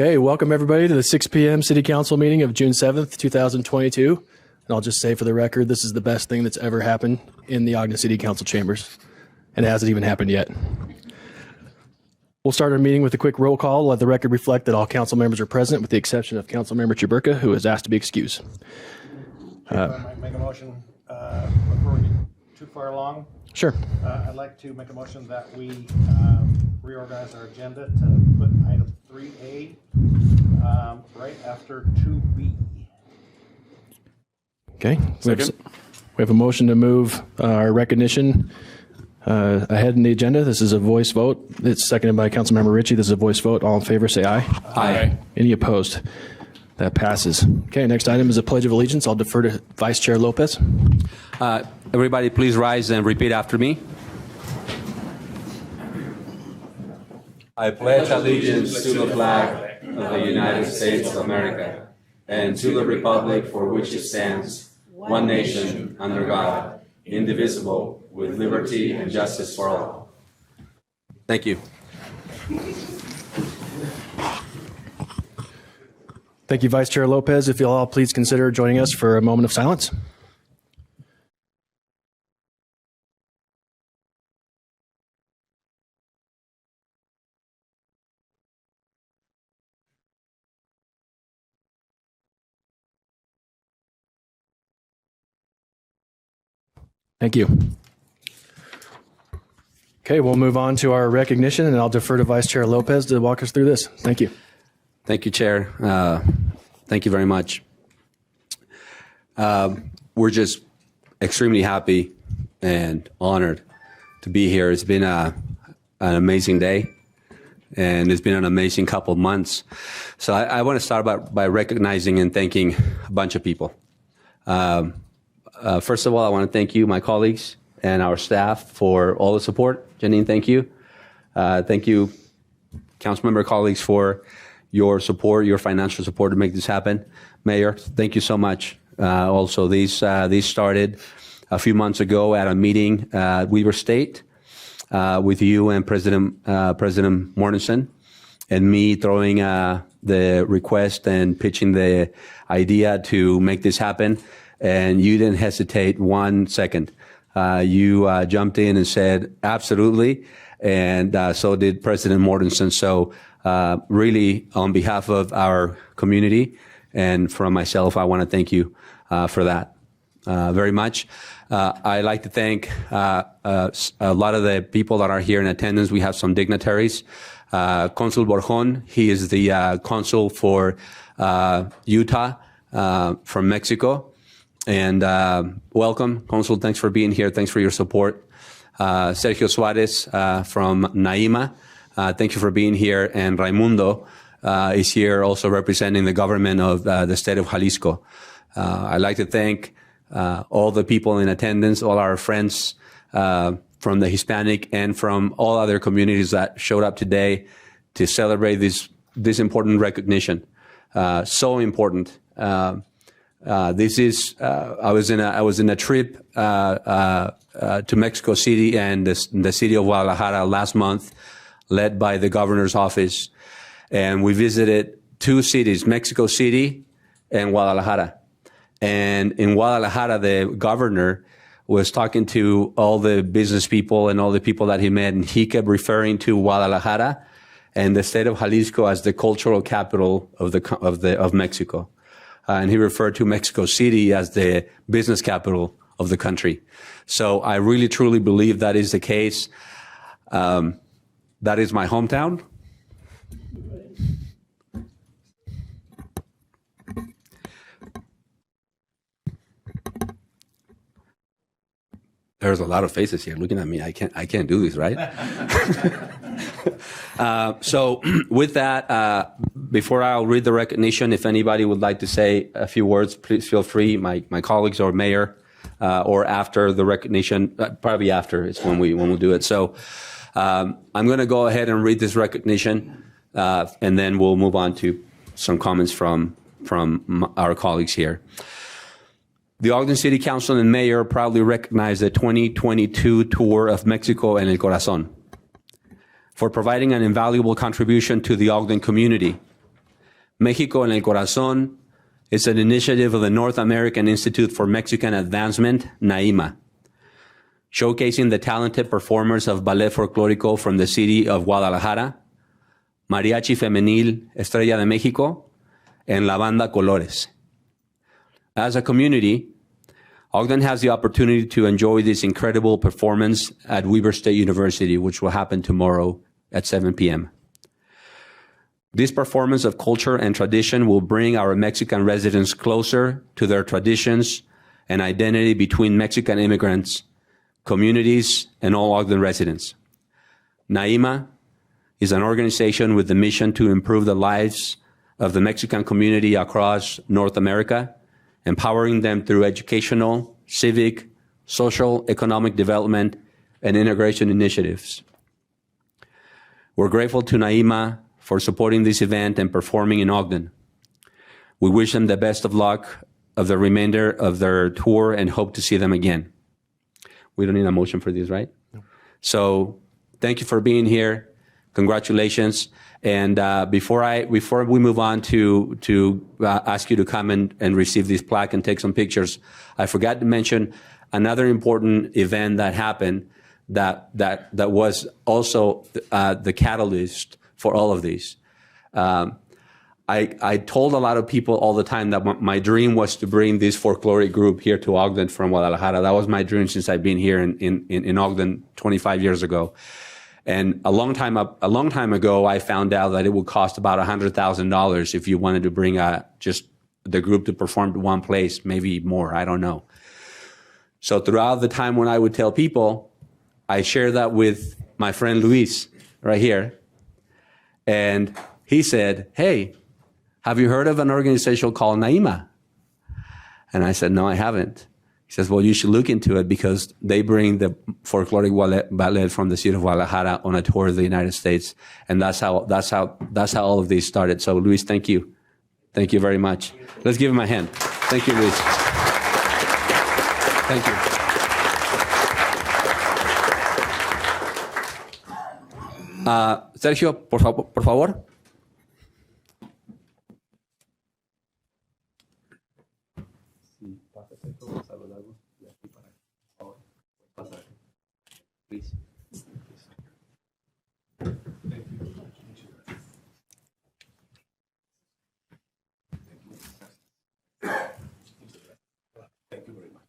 Okay, welcome everybody to the 6 p.m. City Council meeting of June 7th, 2022. And I'll just say for the record, this is the best thing that's ever happened in the Ogden City Council chambers. And it hasn't even happened yet. We'll start our meeting with a quick roll call. Let the record reflect that all council members are present with the exception of Councilmember Chaburka, who is asked to be excused. I might make a motion before we get too far along. Sure. I'd like to make a motion that we reorganize our agenda to put item 3A right after 2B. Okay. We have a motion to move our recognition ahead in the agenda. This is a voice vote. It's seconded by Councilmember Ritchie. This is a voice vote. All in favor, say aye. Aye. Any opposed? That passes. Okay, next item is a Pledge of Allegiance. I'll defer to Vice Chair Lopez. Everybody please rise and repeat after me. I pledge allegiance to the flag of the United States of America and to the republic for which it stands, one nation, under God, indivisible, with liberty and justice for all. Thank you. Thank you, Vice Chair Lopez. If you'll all please consider joining us for a moment of silence. Thank you. Okay, we'll move on to our recognition, and I'll defer to Vice Chair Lopez to walk us through this. Thank you. Thank you, Chair. Thank you very much. We're just extremely happy and honored to be here. It's been an amazing day, and it's been an amazing couple of months. So I want to start by recognizing and thanking a bunch of people. First of all, I want to thank you, my colleagues, and our staff for all the support. Janine, thank you. Thank you, Councilmember colleagues, for your support, your financial support to make this happen. Mayor, thank you so much. Also, these started a few months ago at a meeting at Weaver State with you and President Mortensen, and me throwing the request and pitching the idea to make this happen. And you didn't hesitate 1 second. You jumped in and said, absolutely. And so did President Mortensen. So really, on behalf of our community and from myself, I want to thank you for that very much. I'd like to thank a lot of the people that are here in attendance. We have some dignitaries. Consul Borjon, he is the consul for Utah from Mexico. And welcome, Consul. Thanks for being here. Thanks for your support. Sergio Suarez from Naima, thank you for being here. And Raimundo is here also representing the government of the state of Jalisco. I'd like to thank all the people in attendance, all our friends from the Hispanic and from all other communities that showed up today to celebrate this important recognition. So important. This is I was in a trip to Mexico City and the city of Guadalajara last month, led by the governor's office, and we visited two cities, Mexico City and Guadalajara. And in Guadalajara, the governor was talking to all the business people and all the people that he met, and he kept referring to Guadalajara and the state of Jalisco as the cultural capital of Mexico. And he referred to Mexico City as the business capital of the country. So I really, truly believe that is the case. That is my hometown. There's a lot of faces here looking at me. I can't do this, right? So with that, before I'll read the recognition, if anybody would like to say a few words, please feel free. My colleagues or mayor, or after the recognition, probably after is when we'll do it. So I'm going to go ahead and read this recognition, and then we'll move on to some comments from our colleagues here. The Ogden City Council and Mayor proudly recognize the 2022 tour of Mexico en el Corazón for providing an invaluable contribution to the Ogden community. Mexico en el Corazón is an initiative of the North American Institute for Mexican Advancement, NAIMA, showcasing the talented performers of ballet folclórico from the city of Guadalajara, Mariachi Femenil Estrella de México, and La Banda Colores. As a community, Ogden has the opportunity to enjoy this incredible performance at Weber State University, which will happen tomorrow at 7 p.m. This performance of culture and tradition will bring our Mexican residents closer to their traditions and identity between Mexican immigrants, communities, and all Ogden residents. NAIMA is an organization with the mission to improve the lives of the Mexican community across North America, empowering them through educational, civic, social, economic development, and integration initiatives. We're grateful to NAIMA for supporting this event and performing in Ogden. We wish them the best of luck of the remainder of their tour and hope to see them again. We don't need a motion for this, right? No. So thank you for being here. Congratulations. And before we move on to ask you to come and receive this plaque and take some pictures, I forgot to mention another important event that happened that was also the catalyst for all of these. I told a lot of people all the time that my dream was to bring this folkloric group here to Ogden from Guadalajara. That was my dream since I've been here in Ogden 25 years ago. And a long time ago, I found out that it would cost about $100,000 if you wanted to bring just the group to perform to one place, maybe more, I don't know. So throughout the time when I would tell people, I shared that with my friend Luis right here. And he said, hey, have you heard of an organization called NAIMA? And I said, no, I haven't. He says, well, you should look into it because they bring the folkloric ballet from the city of Guadalajara on a tour of the United States. And that's how all of these started. So Luis, thank you. Thank you very much. Let's give him a hand. Thank you, Luis. Thank you. Sergio, por favor. Please. Thank you very much.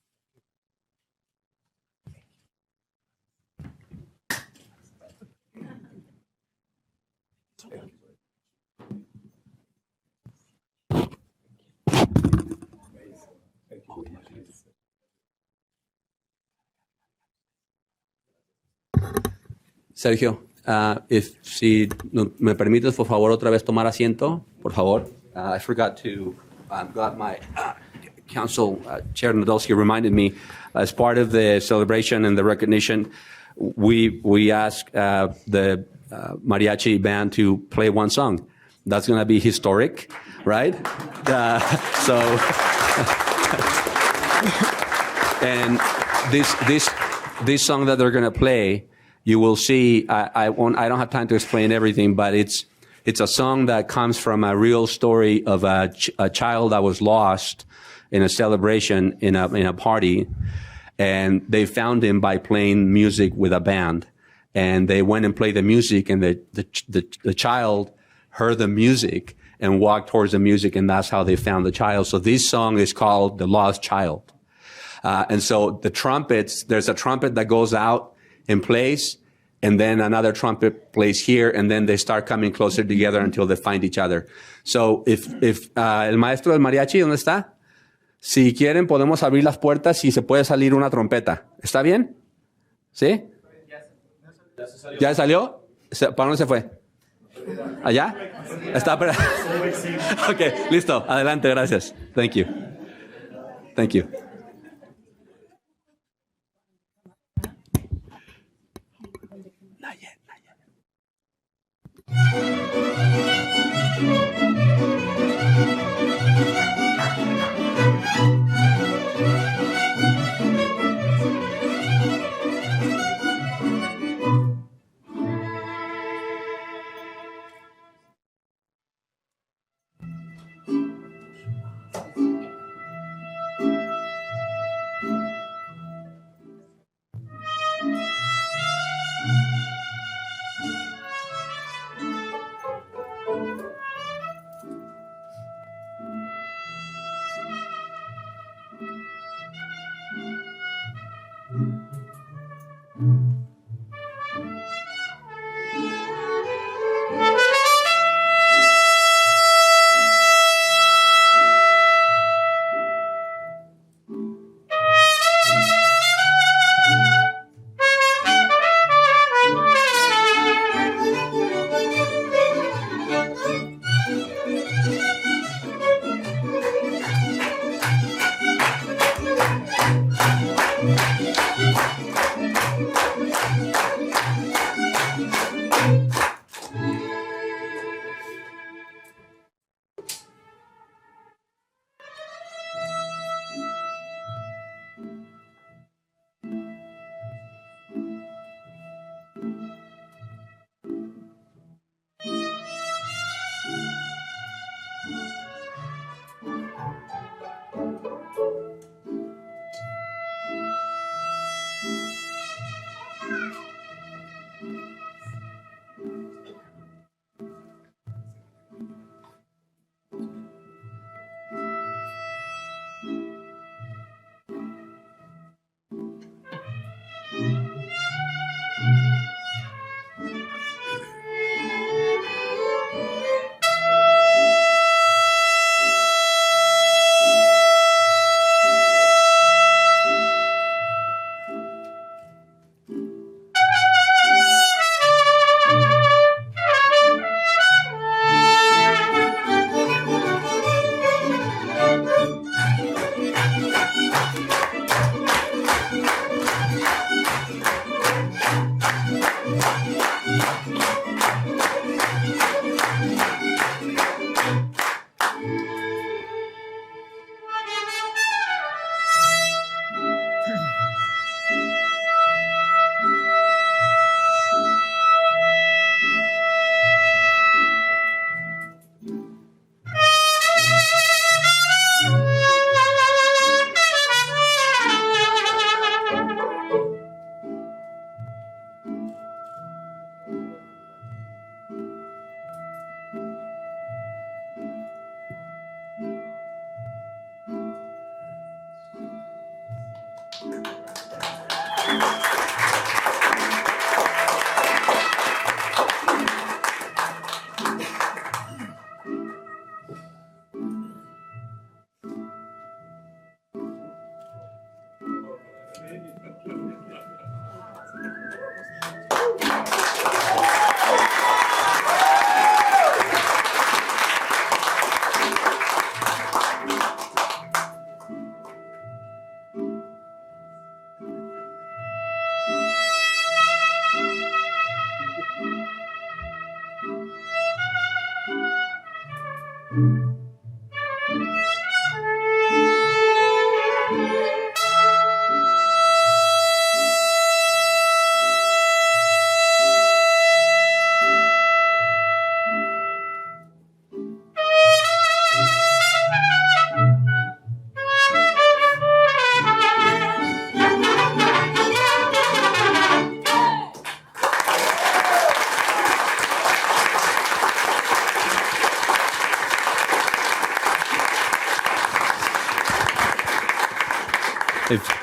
Sergio, si me permites, por favor, otra vez tomar asiento, por favor. I forgot to, got my council chair Nadolski reminded me, as part of the celebration and the recognition, we asked the mariachi band to play one song. That's going to be historic, right? And this song that they're going to play, you will see. I don't have time to explain everything, but it's a song that comes from a real story of a child that was lost in a celebration in a party, and they found him by playing music with a band, and they went and played the music, and the child heard the music and walked towards the music, and that's how they found the child. So this song is called "The Lost Child," and so the trumpets. There's a trumpet that goes out and plays, and then another trumpet plays here, and then they start coming closer together until they find each other. So if el maestro del mariachi, ¿dónde está? Si quieren, podemos abrir las puertas y se puede salir una trompeta. ¿Está bien? ¿Sí? ¿Ya salió? ¿Para dónde se fue? ¿Allá? ¿Está? Ok, listo. Adelante, gracias. Thank you. Thank you.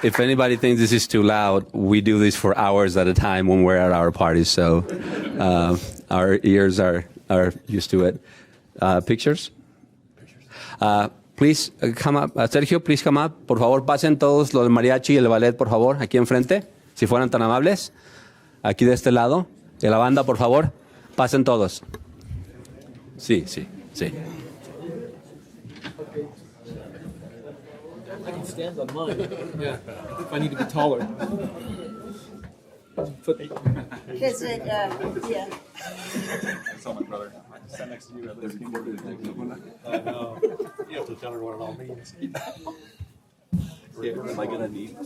If anybody thinks this is too loud, we do this for hours at a time when we're at our parties, so our ears are used to it. Pictures? Please come up. Sergio, please come up. Por favor, pasen todos los del mariachi y el ballet, por favor, aquí enfrente, si fueran tan amables. Aquí de este lado. De la banda, por favor, pasen todos. Sí, sí, sí. I can stand on mine. Yeah. If I need to be taller. Is it, yeah. I saw my brother. I sat next to you at this keyboard. I know. You have to tell her what it all means. Am I going to need?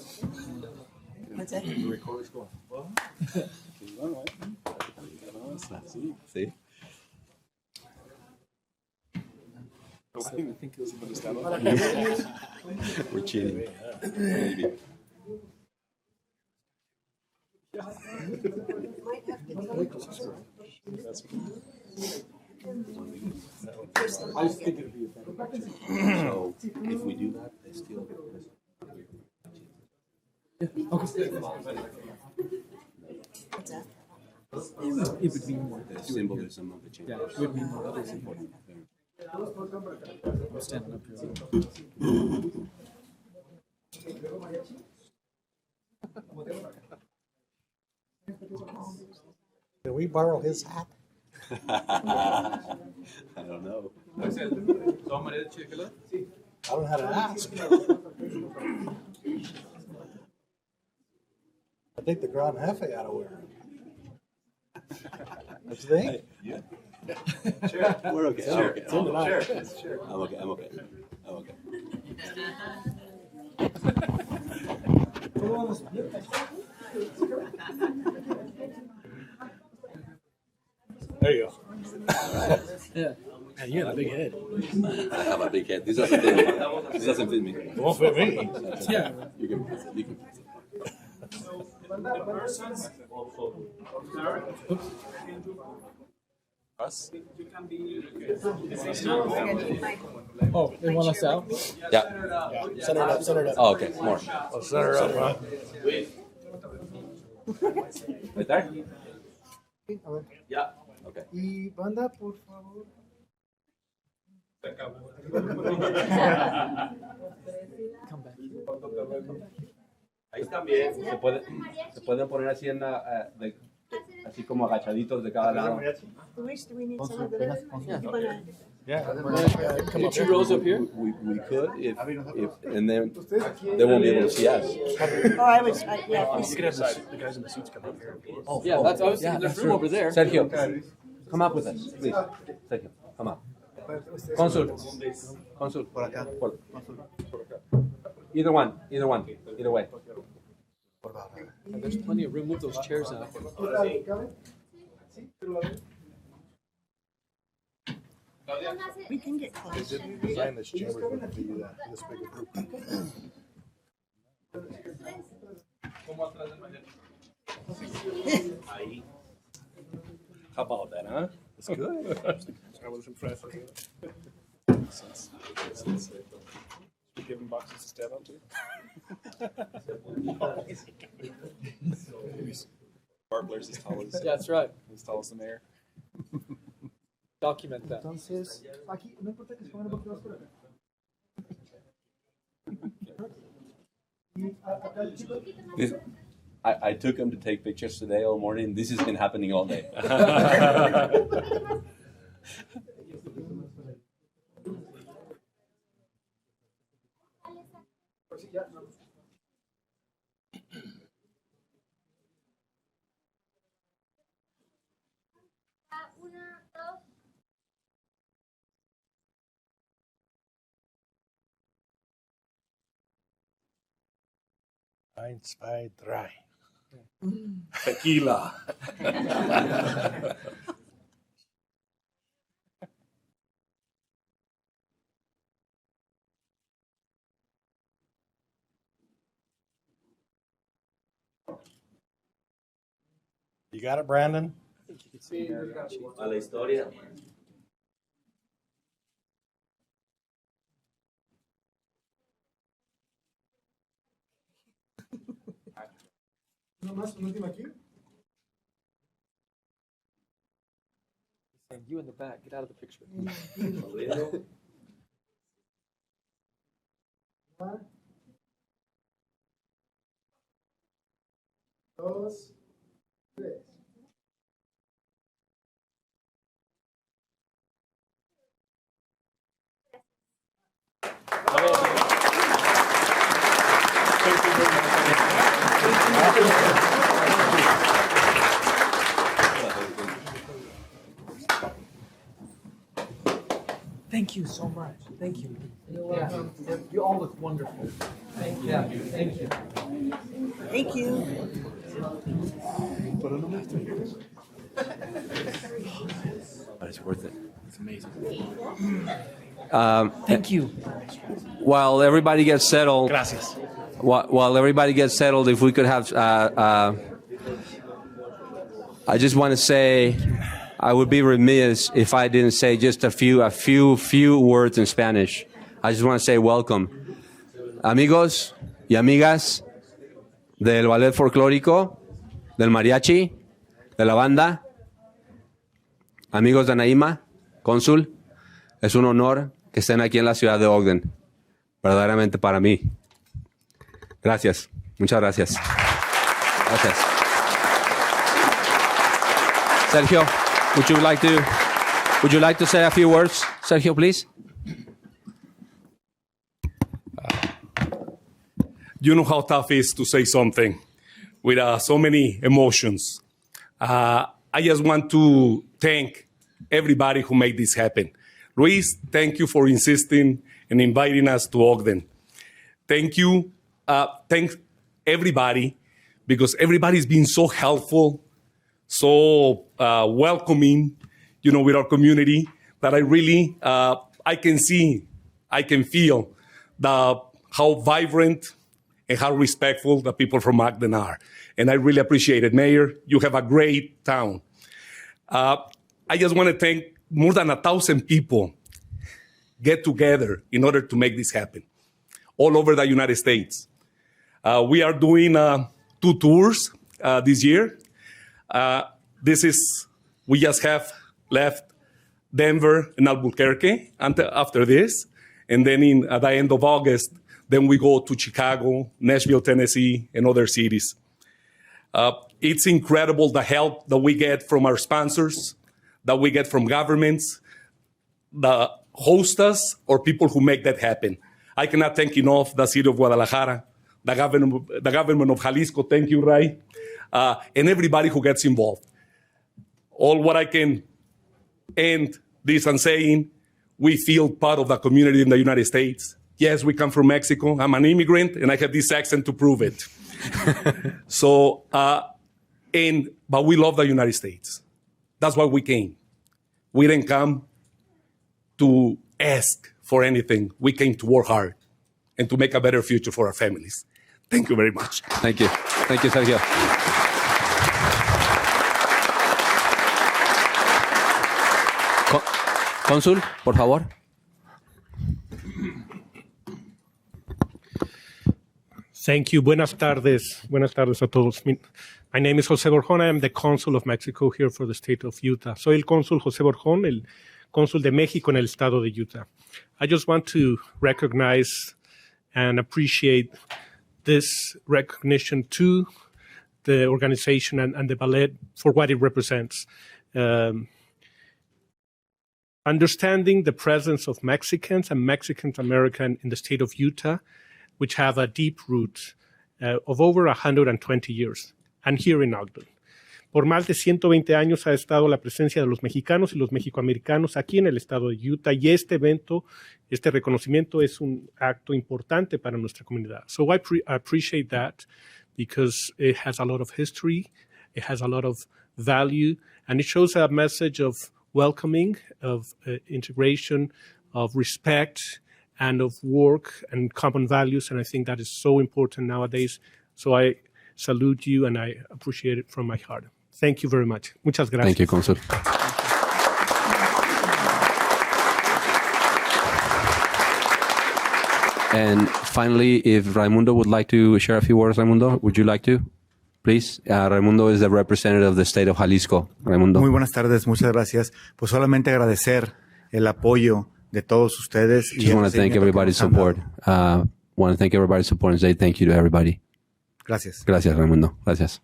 What's that? The recorder's going. Sí. I think it was We're cheating. Maybe. I just think it would be a better picture. So if we do that, they still. What's that? It would be more. The symbolism of the change. Yeah, it would be more. Others important. I'm standing up here. Can we borrow his hat? I don't know. I don't know how to ask. I think the Grand Jefe ought to wear it. Don't you think? Yeah. Sure. We're okay. I'm okay. Tim and I. I'm okay. I'm okay. I'm okay. There you go. Yeah. Man, you got a big head. I have a big head. This doesn't fit me. This doesn't fit me. It won't fit me. Yeah. You can pass it. You can pass it. Us? Oh, they want us out? Yeah. Center it up, center it up. Oh, okay. More. I'll center up, huh? Right there? Yeah. Okay. Y banda, por favor. Come back. Ahí están bien. Se pueden poner así en así como agachaditos de cada lado. Do we need some of the, you wanna Get two rows up here. We could if and then they won't be able to see us. Oh, I was, yeah, please. The guys in the seats come up here. Yeah, that's I was thinking there's room over there. Sergio, come up with us, please. Sergio, come up. Consul. Por acá. Either one, either way. There's plenty of room. Move those chairs out. We can get close. Design this chamber to be this big a group. How about that, huh? That's good. I was impressed. You giving boxes to stand up to? Barbler's as tall as Yeah, that's right. the mayor. Document that. Entonces, aquí, no importa que se pongan porque vas por acá. Y acá el chico. I took him to take pictures today all morning. This has been happening all day. Una, dos. Eins, zwei, drei. Tequila. You got it, Brandon? A la historia. Uno más, un último aquí. And you in the back, get out of the picture. Una. Dos. Tres. Thank you so much. Thank you. You're welcome. You all look wonderful. Thank you. Thank you. Thank you. But it's worth it. It's amazing. Thank you. While everybody gets settled, Gracias. while everybody gets settled, if we could have, I just want to say, I would be remiss if I didn't say just a few words in Spanish. I just want to say welcome, amigos y amigas del ballet folclórico, del mariachi, de la banda, amigos de Anaíma, cónsul. Es un honor que estén aquí en la ciudad de Ogden, verdaderamente para mí. Gracias, muchas gracias. Gracias. Sergio, would you like to say a few words, Sergio, please? You know how tough it is to say something with so many emotions. I just want to thank everybody who made this happen. Luis, thank you for insisting and inviting us to Ogden. Thank you. Thank everybody, because everybody's been so helpful, so welcoming, with our community, that I really, I can feel how vibrant and how respectful the people from Ogden are. And I really appreciate it. Mayor, you have a great town. I just want to thank more than 1,000 people get together in order to make this happen all over the United States. We are doing 2 tours this year. We just have left Denver and Albuquerque after this. And then at the end of August, then we go to Chicago, Nashville, Tennessee, and other cities. It's incredible the help that we get from our sponsors, that we get from governments, that host us or people who make that happen. I cannot thank enough the city of Guadalajara, the government of Jalisco, thank you, Ray, and everybody who gets involved. All what I can end this and saying, we feel part of the community in the United States. Yes, we come from Mexico. I'm an immigrant, and I have this accent to prove it. But we love the United States. That's why we came. We didn't come to ask for anything. We came to work hard and to make a better future for our families. Thank you very much. Thank you. Thank you, Sergio. Cónsul, por favor. Thank you. Buenas tardes. Buenas tardes a todos. My name is José Borjón. I am the Consul of Mexico here for the state of Utah. Soy el Cónsul José Borjón, el Cónsul de México en el estado de Utah. I just want to recognize and appreciate this recognition to the organization and the ballet for what it represents. Understanding the presence of Mexicans and Mexican American in the state of Utah, which have a deep root of over 120 years, and here in Ogden. Por más de 120 años ha estado la presencia de los mexicanos y los mexicoamericanos aquí en el estado de Utah, y este evento, este reconocimiento es un acto importante para nuestra comunidad. So I appreciate that because it has a lot of history, it has a lot of value, and it shows a message of welcoming, of integration, of respect, and of work and common values. And I think that is so important nowadays. So I salute you and I appreciate it from my heart. Thank you very much. Muchas gracias. Thank you, Consul. And finally, if Raimundo would like to share a few words, Raimundo, would you like to? Please, Raimundo is the representative of the state of Jalisco. Raimundo. Muy buenas tardes, muchas gracias. Pues solamente agradecer el apoyo de todos ustedes. Just want to thank everybody's support. Want to thank everybody's support and say thank you to everybody. Gracias. Gracias, Raimundo. Gracias.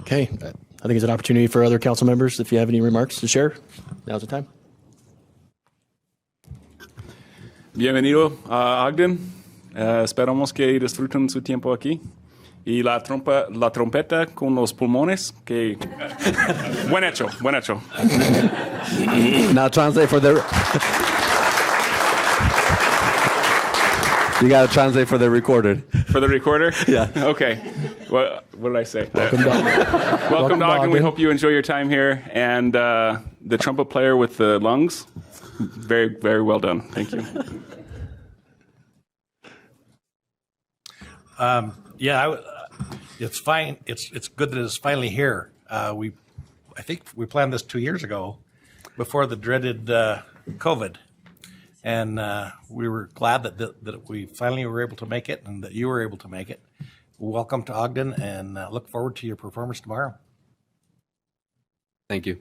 Okay, I think it's an opportunity for other council members. If you have any remarks to share, now's the time. Bienvenido a Ogden. Esperamos que disfruten su tiempo aquí. Y la trompeta con los pulmones, que... buen hecho, buen hecho. Now translate for the... You got to translate for the recorder. For the recorder? Yeah. Okay. What did I say? Welcome to Welcome to Ogden. We hope you enjoy your time here. And the trumpet player with the lungs, very, very well done. Thank you. It's fine. It's good that it's finally here. I think we planned this 2 years ago, before the dreaded COVID, and we were glad that we finally were able to make it, and that you were able to make it. Welcome to Ogden, and look forward to your performance tomorrow. Thank you.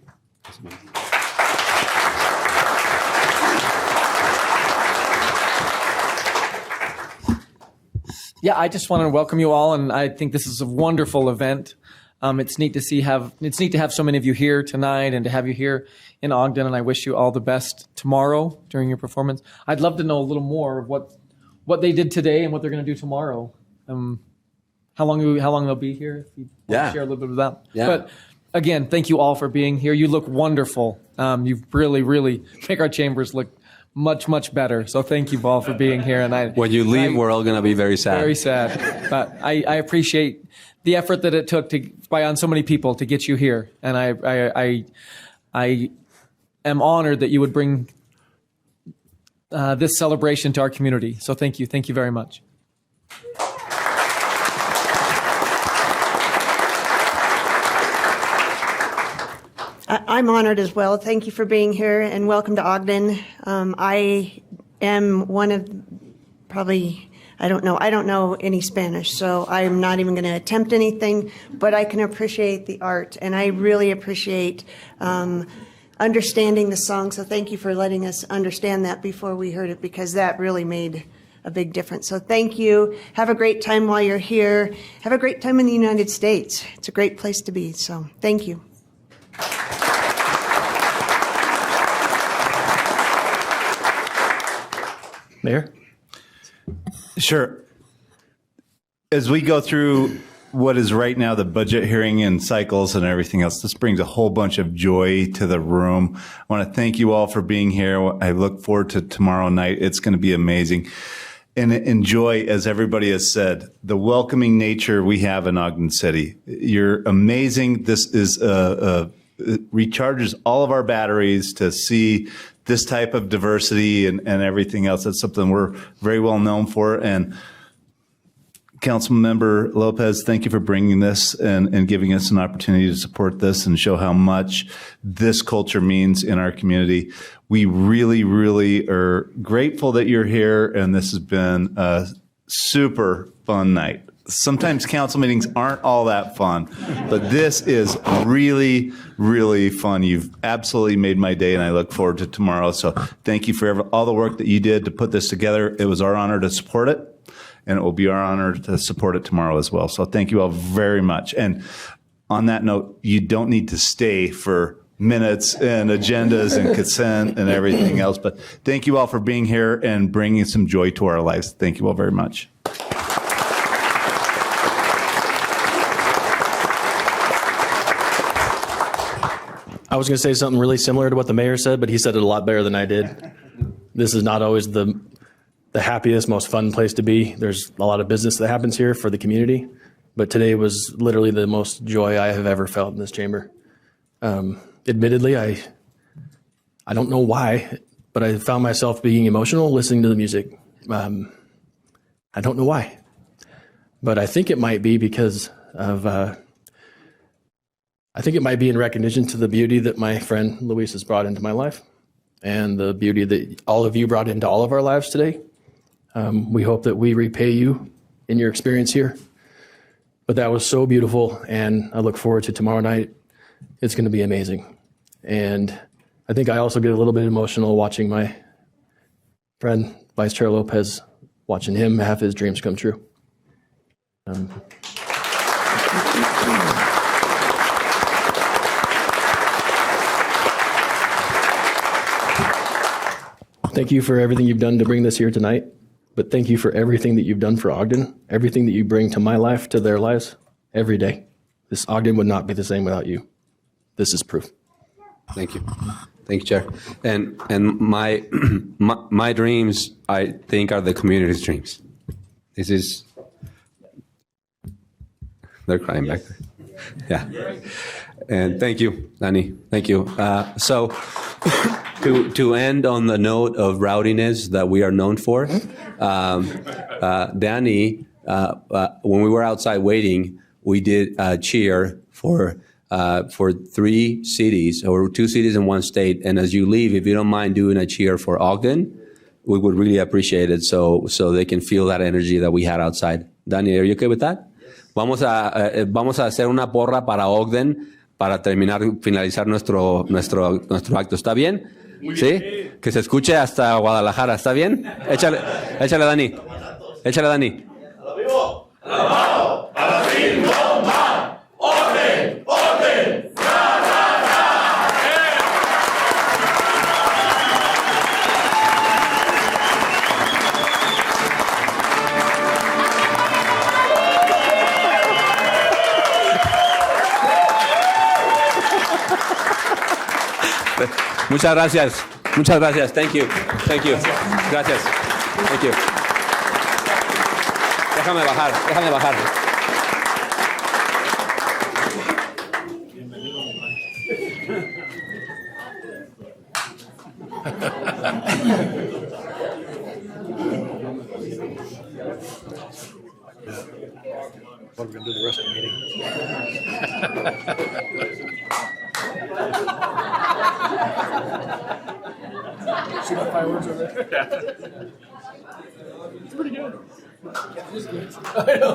Yeah, I just want to welcome you all, and I think this is a wonderful event. It's neat to have so many of you here tonight, and to have you here in Ogden. And I wish you all the best tomorrow during your performance. I'd love to know a little more of what they did today and what they're going to do tomorrow. How long they'll be here? If you want to share a little bit of that. Yeah. But again, thank you all for being here. You look wonderful. You've really, really make our chambers look much, much better. So thank you all for being here. And When you leave, we're all going to be very sad. Very sad. But I appreciate the effort that it took on so many people to get you here. And I am honored that you would bring this celebration to our community. So thank you. Thank you very much. I'm honored as well. Thank you for being here, and welcome to Ogden. I am one of I don't know any Spanish, so I'm not even going to attempt anything, but I can appreciate the art, and I really appreciate understanding the song. So thank you for letting us understand that before we heard it, because that really made a big difference. So thank you. Have a great time while you're here. Have a great time in the United States. It's a great place to be. So thank you. Mayor? Sure. As we go through what is right now the budget hearing and cycles and everything else, this brings a whole bunch of joy to the room. I want to thank you all for being here. I look forward to tomorrow night. It's going to be amazing. And enjoy, as everybody has said, the welcoming nature we have in Ogden City. You're amazing. This is it recharges all of our batteries to see this type of diversity and everything else. That's something we're very well known for. And Councilmember Lopez, thank you for bringing this and giving us an opportunity to support this and show how much this culture means in our community. We really, really are grateful that you're here, and this has been a super fun night. Sometimes council meetings aren't all that fun, but this is really, really fun. You've absolutely made my day, and I look forward to tomorrow. So thank you for all the work that you did to put this together. It was our honor to support it, and it will be our honor to support it tomorrow as well. So thank you all very much. And on that note, you don't need to stay for minutes and agendas and consent and everything else, but thank you all for being here and bringing some joy to our lives. Thank you all very much. I was going to say something really similar to what the mayor said, but he said it a lot better than I did. This is not always the happiest, most fun place to be. There's a lot of business that happens here for the community, but today was literally the most joy I have ever felt in this chamber. Admittedly, I don't know why, but I found myself being emotional listening to the music. I don't know why, but I think it might be because of I think it might be in recognition to the beauty that my friend Luis has brought into my life and the beauty that all of you brought into all of our lives today. We hope that we repay you in your experience here. But that was so beautiful, and I look forward to tomorrow night. It's going to be amazing. And I think I also get a little bit emotional watching my friend, Vice Chair Lopez, watching him have his dreams come true. Thank you for everything you've done to bring this here tonight, but thank you for everything that you've done for Ogden, everything that you bring to my life, to their lives, every day. This Ogden would not be the same without you. This is proof. Thank you. Thank you, Chair. And my dreams, I think, are the community's dreams. This is, they're crying back there. Yeah. And thank you, Danny. Thank you. So to end on the note of rowdiness that we are known for, Danny, when we were outside waiting, we did a cheer for 3 cities, or 2 cities in 1 state. And as you leave, if you don't mind doing a cheer for Ogden, we would really appreciate it, so they can feel that energy that we had outside. Danny, are you okay with that? Vamos a hacer una porra para Ogden para finalizar nuestro acto. ¿Está bien? ¿Sí? Que se escuche hasta Guadalajara. ¿Está bien? Échale, Dani. Échale, Dani. ¡A lo vivo! ¡A lo bajo! ¡A la fin! ¡Bomba! ¡Orden! ¡Orden! ¡Ra, ra, ra! Muchas gracias. Muchas gracias. Thank you. Thank you. Gracias. Thank you. Déjame bajar. What are we going to do the rest of the meeting? See the fireworks over there? It's pretty good. It's good. I know.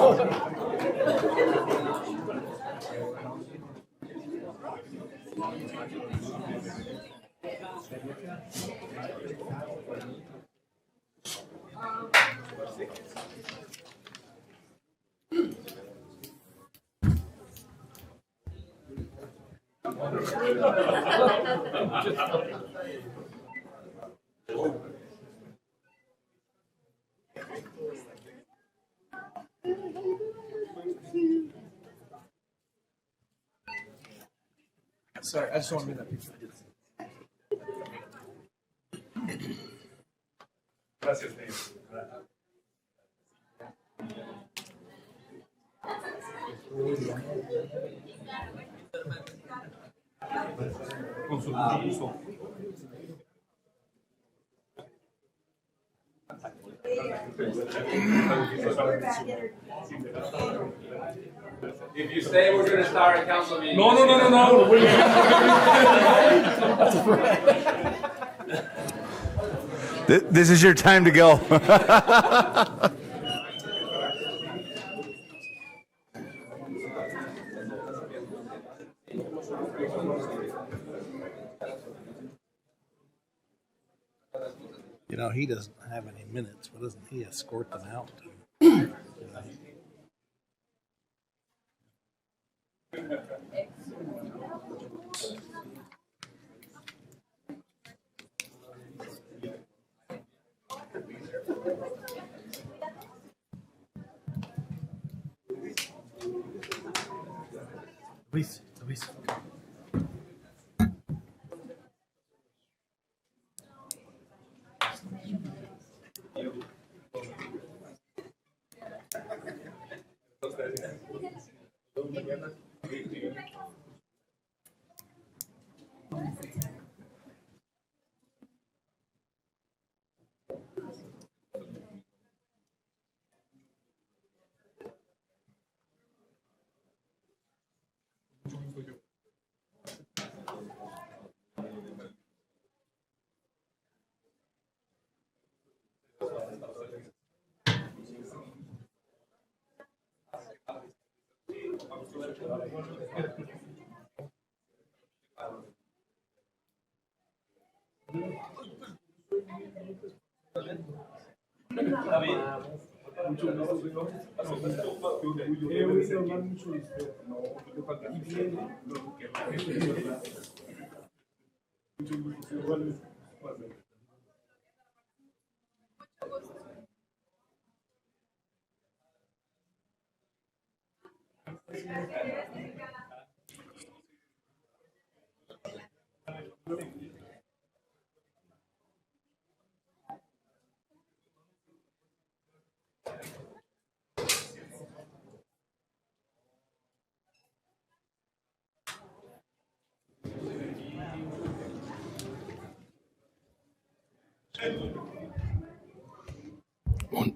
Sorry, I just want to be that picture. If you stay, we're going to start a council meeting. No. This is your time to go. You know, he doesn't have any minutes, but doesn't he escort them out? Luis.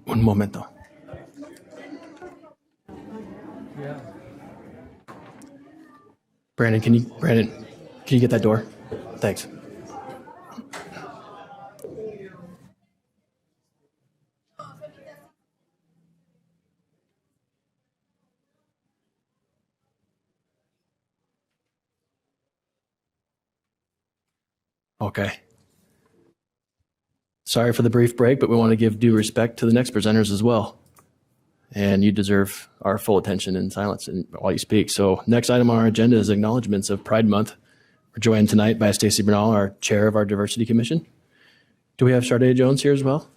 Un momento. Brandon, can you get that door? Thanks. Okay. Sorry for the brief break, but we want to give due respect to the next presenters as well. And you deserve our full attention and silence while you speak. So next item on our agenda is acknowledgments of Pride Month. We're joined tonight by Stacey Bernal, our chair of our Diversity Commission. Do we have Sade Jones here as well?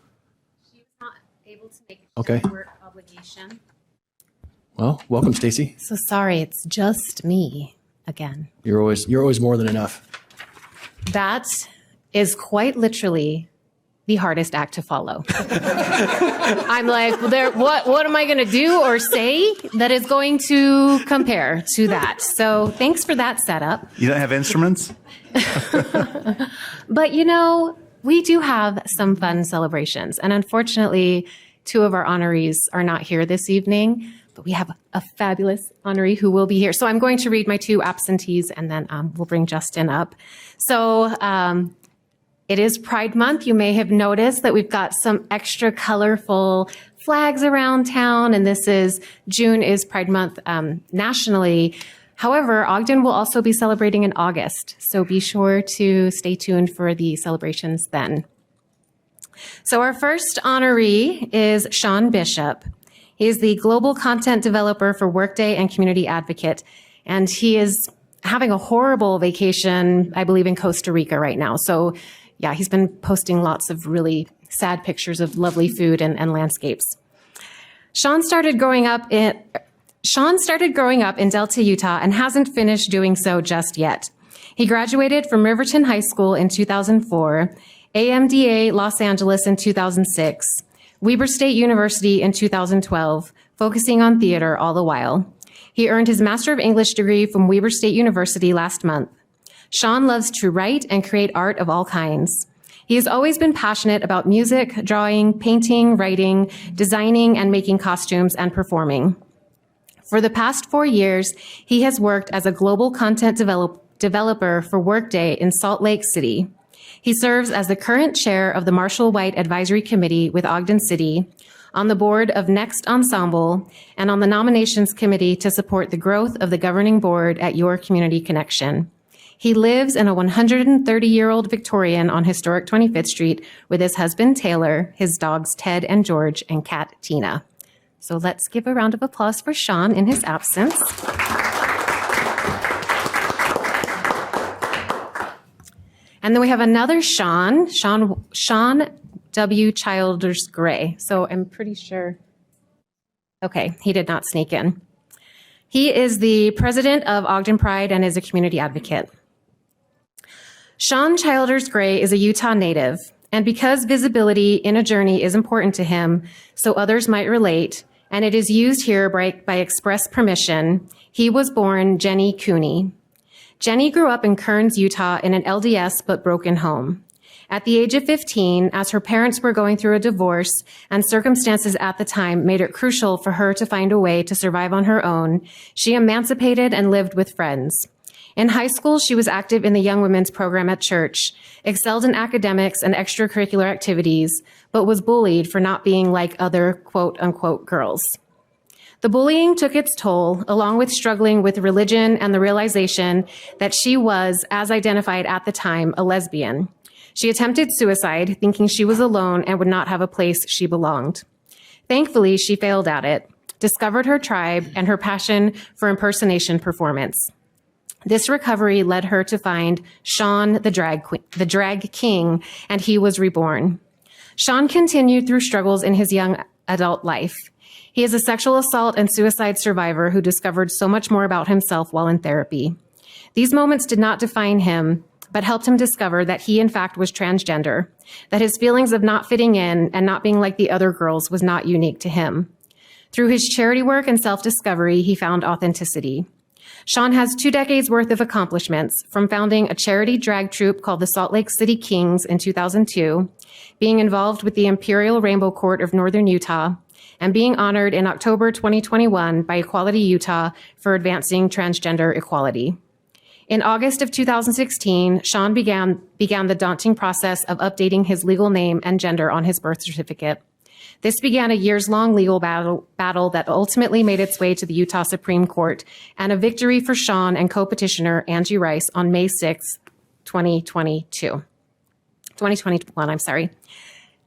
She was not able to make Okay. work obligation. Well, welcome, Stacey. So sorry, it's just me again. You're always more than enough. That is quite literally the hardest act to follow. I'm like, what am I going to do or say that is going to compare to that? So thanks for that setup. You don't have instruments? But you know, we do have some fun celebrations. And unfortunately, two of our honorees are not here this evening, but we have a fabulous honoree who will be here. So I'm going to read my two absentees and then we'll bring Justin up. So it is Pride Month. You may have noticed that we've got some extra colorful flags around town, and June is Pride Month nationally. However, Ogden will also be celebrating in August, so be sure to stay tuned for the celebrations then. So our first honoree is Sean Bishop. He is the global content developer for Workday and community advocate. And he is having a horrible vacation, I believe, in Costa Rica right now. So yeah, he's been posting lots of really sad pictures of lovely food and landscapes. Sean started growing up in Delta, Utah, and hasn't finished doing so just yet. He graduated from Riverton High School in 2004, AMDA Los Angeles in 2006, Weber State University in 2012, focusing on theater all the while. He earned his Master of English degree from Weber State University last month. Sean loves to write and create art of all kinds. He has always been passionate about music, drawing, painting, writing, designing, and making costumes and performing. For the past 4 years, he has worked as a global content developer for Workday in Salt Lake City. He serves as the current chair of the Marshall White Advisory Committee with Ogden City, on the board of Next Ensemble, and on the nominations committee to support the growth of the governing board at Your Community Connection. He lives in a 130-year-old Victorian on historic 25th Street with his husband, Taylor, his dogs, Ted and George, and cat, Tina. So let's give a round of applause for Sean in his absence. And then we have another Sean W. Childers Gray. So I'm pretty sure. Okay, he did not sneak in. He is the president of Ogden Pride and is a community advocate. Sean Childers Gray is a Utah native, and because visibility in a journey is important to him, so others might relate, and it is used here by express permission, he was born Jenny Cooney. Jenny grew up in Kearns, Utah in an LDS but broken home. At the age of 15, as her parents were going through a divorce and circumstances at the time made it crucial for her to find a way to survive on her own, she emancipated and lived with friends. In high school, she was active in the Young Women's program at church, excelled in academics and extracurricular activities, but was bullied for not being like other quote-unquote girls. The bullying took its toll, along with struggling with religion and the realization that she was, as identified at the time, a lesbian. She attempted suicide, thinking she was alone and would not have a place she belonged. Thankfully, she failed at it, discovered her tribe and her passion for impersonation performance. This recovery led her to find Sean the drag king, and he was reborn. Sean continued through struggles in his young adult life. He is a sexual assault and suicide survivor who discovered so much more about himself while in therapy. These moments did not define him, but helped him discover that he in fact was transgender, that his feelings of not fitting in and not being like the other girls was not unique to him. Through his charity work and self-discovery, he found authenticity. Sean has 2 decades worth of accomplishments, from founding a charity drag troupe called the Salt Lake City Kings in 2002, being involved with the Imperial Rainbow Court of Northern Utah, and being honored in October 2021 by Equality Utah for advancing transgender equality. In August of 2016, Sean began the daunting process of updating his legal name and gender on his birth certificate. This began a years-long legal battle that ultimately made its way to the Utah Supreme Court, and a victory for Sean and co-petitioner Angie Rice on May 6, 2021.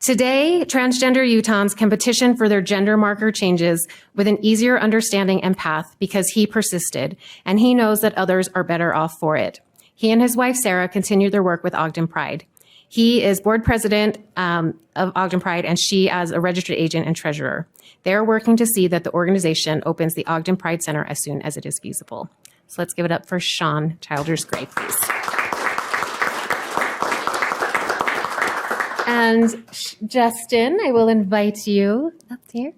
Today, transgender Utahns can petition for their gender marker changes with an easier understanding and path because he persisted, and he knows that others are better off for it. He and his wife, Sarah, continue their work with Ogden Pride. He is board president of Ogden Pride, and she as a registered agent and treasurer. They are working to see that the organization opens the Ogden Pride Center as soon as it is feasible. So let's give it up for Sean Childers Gray, please. And Justin, I will invite you up here.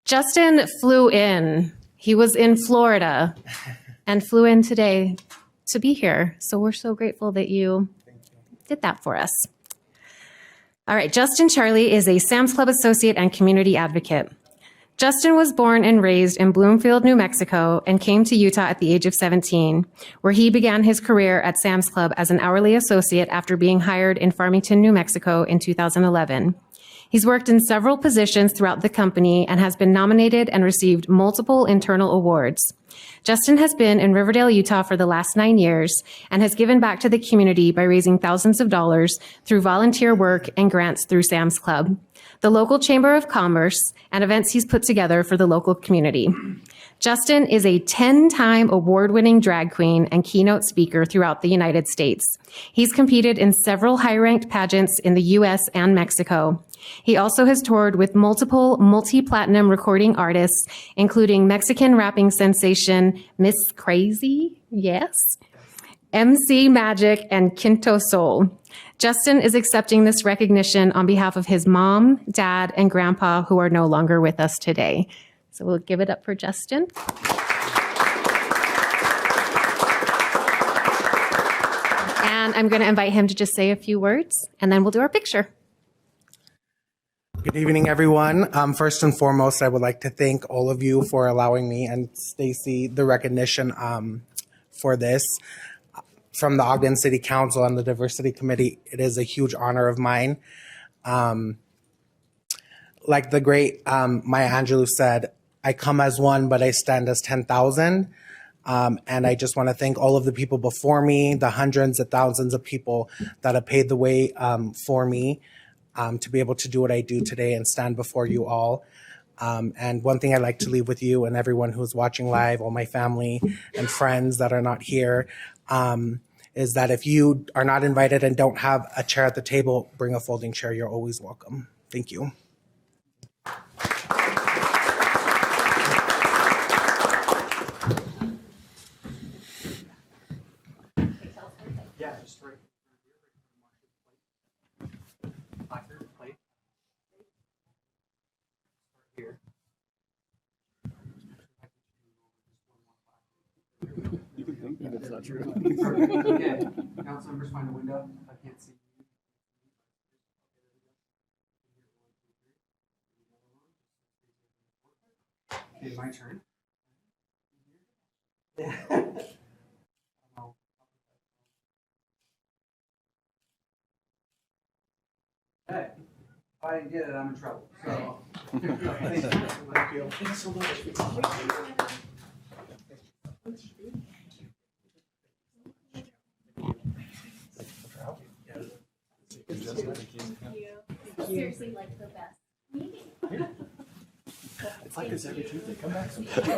Justin flew in. He was in Florida and flew in today to be here. So we're so grateful that you did that for us. All right, Justin Charlie is a Sam's Club associate and community advocate. Justin was born and raised in Bloomfield, New Mexico, and came to Utah at the age of 17, where he began his career at Sam's Club as an hourly associate after being hired in Farmington, New Mexico in 2011. He's worked in several positions throughout the company and has been nominated and received multiple internal awards. Justin has been in Riverdale, Utah for the last 9 years and has given back to the community by raising thousands of dollars through volunteer work and grants through Sam's Club, the local Chamber of Commerce, and events he's put together for the local community. Justin is a 10-time award-winning drag queen and keynote speaker throughout the United States. He's competed in several high-ranked pageants in the U.S. and Mexico. He also has toured with multiple multi-platinum recording artists, including Mexican rapping sensation Miss Crazy, yes, MC Magic, and Quinto Soul. Justin is accepting this recognition on behalf of his mom, dad, and grandpa, who are no longer with us today. So we'll give it up for Justin. And I'm going to invite him to just say a few words, and then we'll do our picture. Good evening, everyone. First and foremost, I would like to thank all of you for allowing me and Stacy the recognition for this. From the Ogden City Council and the Diversity Committee, it is a huge honor of mine. Like the great Maya Angelou said, I come as one, but I stand as 10,000. And I just want to thank all of the people before me, the hundreds of thousands of people that have paved the way for me to be able to do what I do today and stand before you all. And one thing I'd like to leave with you and everyone who's watching live, all my family and friends that are not here, is that if you are not invited and don't have a chair at the table, bring a folding chair. You're always welcome. Thank you. Yeah, just right here. You can think that it's not true. Okay, council members find a window. I can't see. Okay, my turn. Hey, if I didn't get it, I'm in trouble. So, thank you. Thanks so much. Seriously, like the best meeting. It's like this every Tuesday. Come back sometime.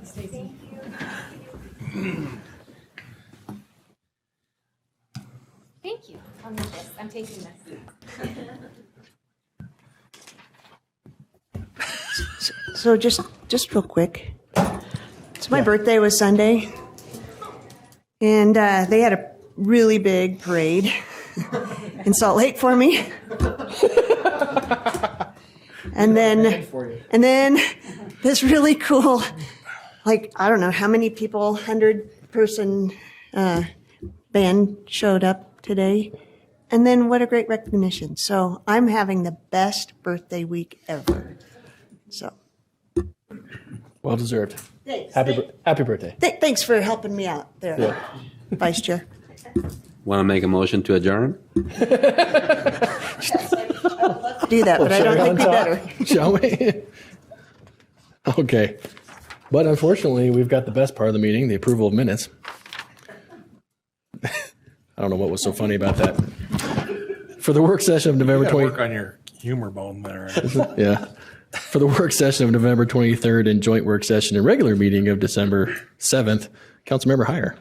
Thank you. Thank you. I'll need this. I'm taking this. So just real quick. So my birthday was Sunday, and they had a really big parade in Salt Lake for me. And then this really cool, like, I don't know how many people, 100-person band showed up today. And then what a great recognition. So I'm having the best birthday week ever. So. Well deserved. Thanks. Happy birthday. Thanks for helping me out there, Yeah. Vice Chair. Want to make a motion to adjourn? Do that, but I don't think we better. Shall we? Okay. But unfortunately, we've got the best part of the meeting, the approval of minutes. I don't know what was so funny about that. For the work session of November 20th. Work on your humor bone there. Yeah. For the work session of November 23rd and joint work session and regular meeting of December 7th, Councilmember Heyer.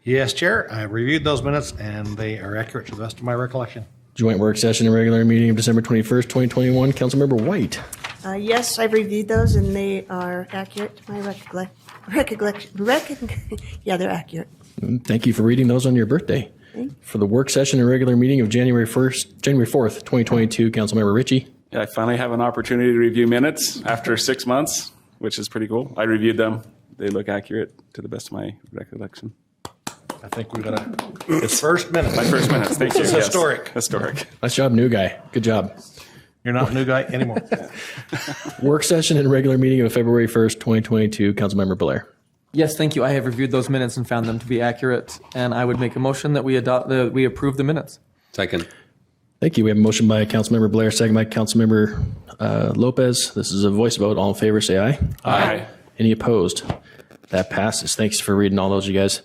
Yes, Chair. I reviewed those minutes and they are accurate to the best of my recollection. Joint work session and regular meeting of December 21st, 2021, Councilmember White. Yes, I've reviewed those, and they are accurate to my recollection. Yeah, they're accurate. Thank you for reading those on your birthday. For the work session and regular meeting of January 4th, 2022, Councilmember Ritchie. Yeah, I finally have an opportunity to review minutes after 6 months, which is pretty cool. I reviewed them. They look accurate to the best of my recollection. I think we've got it's first minute. My first minutes. Thank you. It's Yes. historic. Historic. Nice job, new guy. Good job. You're not a new guy anymore. Work session and regular meeting of February 1st, 2022, Councilmember Blair. Yes, thank you. I have reviewed those minutes and found them to be accurate, and I would make a motion that we approve the minutes. Second. Thank you. We have a motion by Councilmember Blair, second by Councilmember Lopez. This is a voice vote. All in favor, say aye. Aye. Any opposed? That passes. Thanks for reading all those, you guys.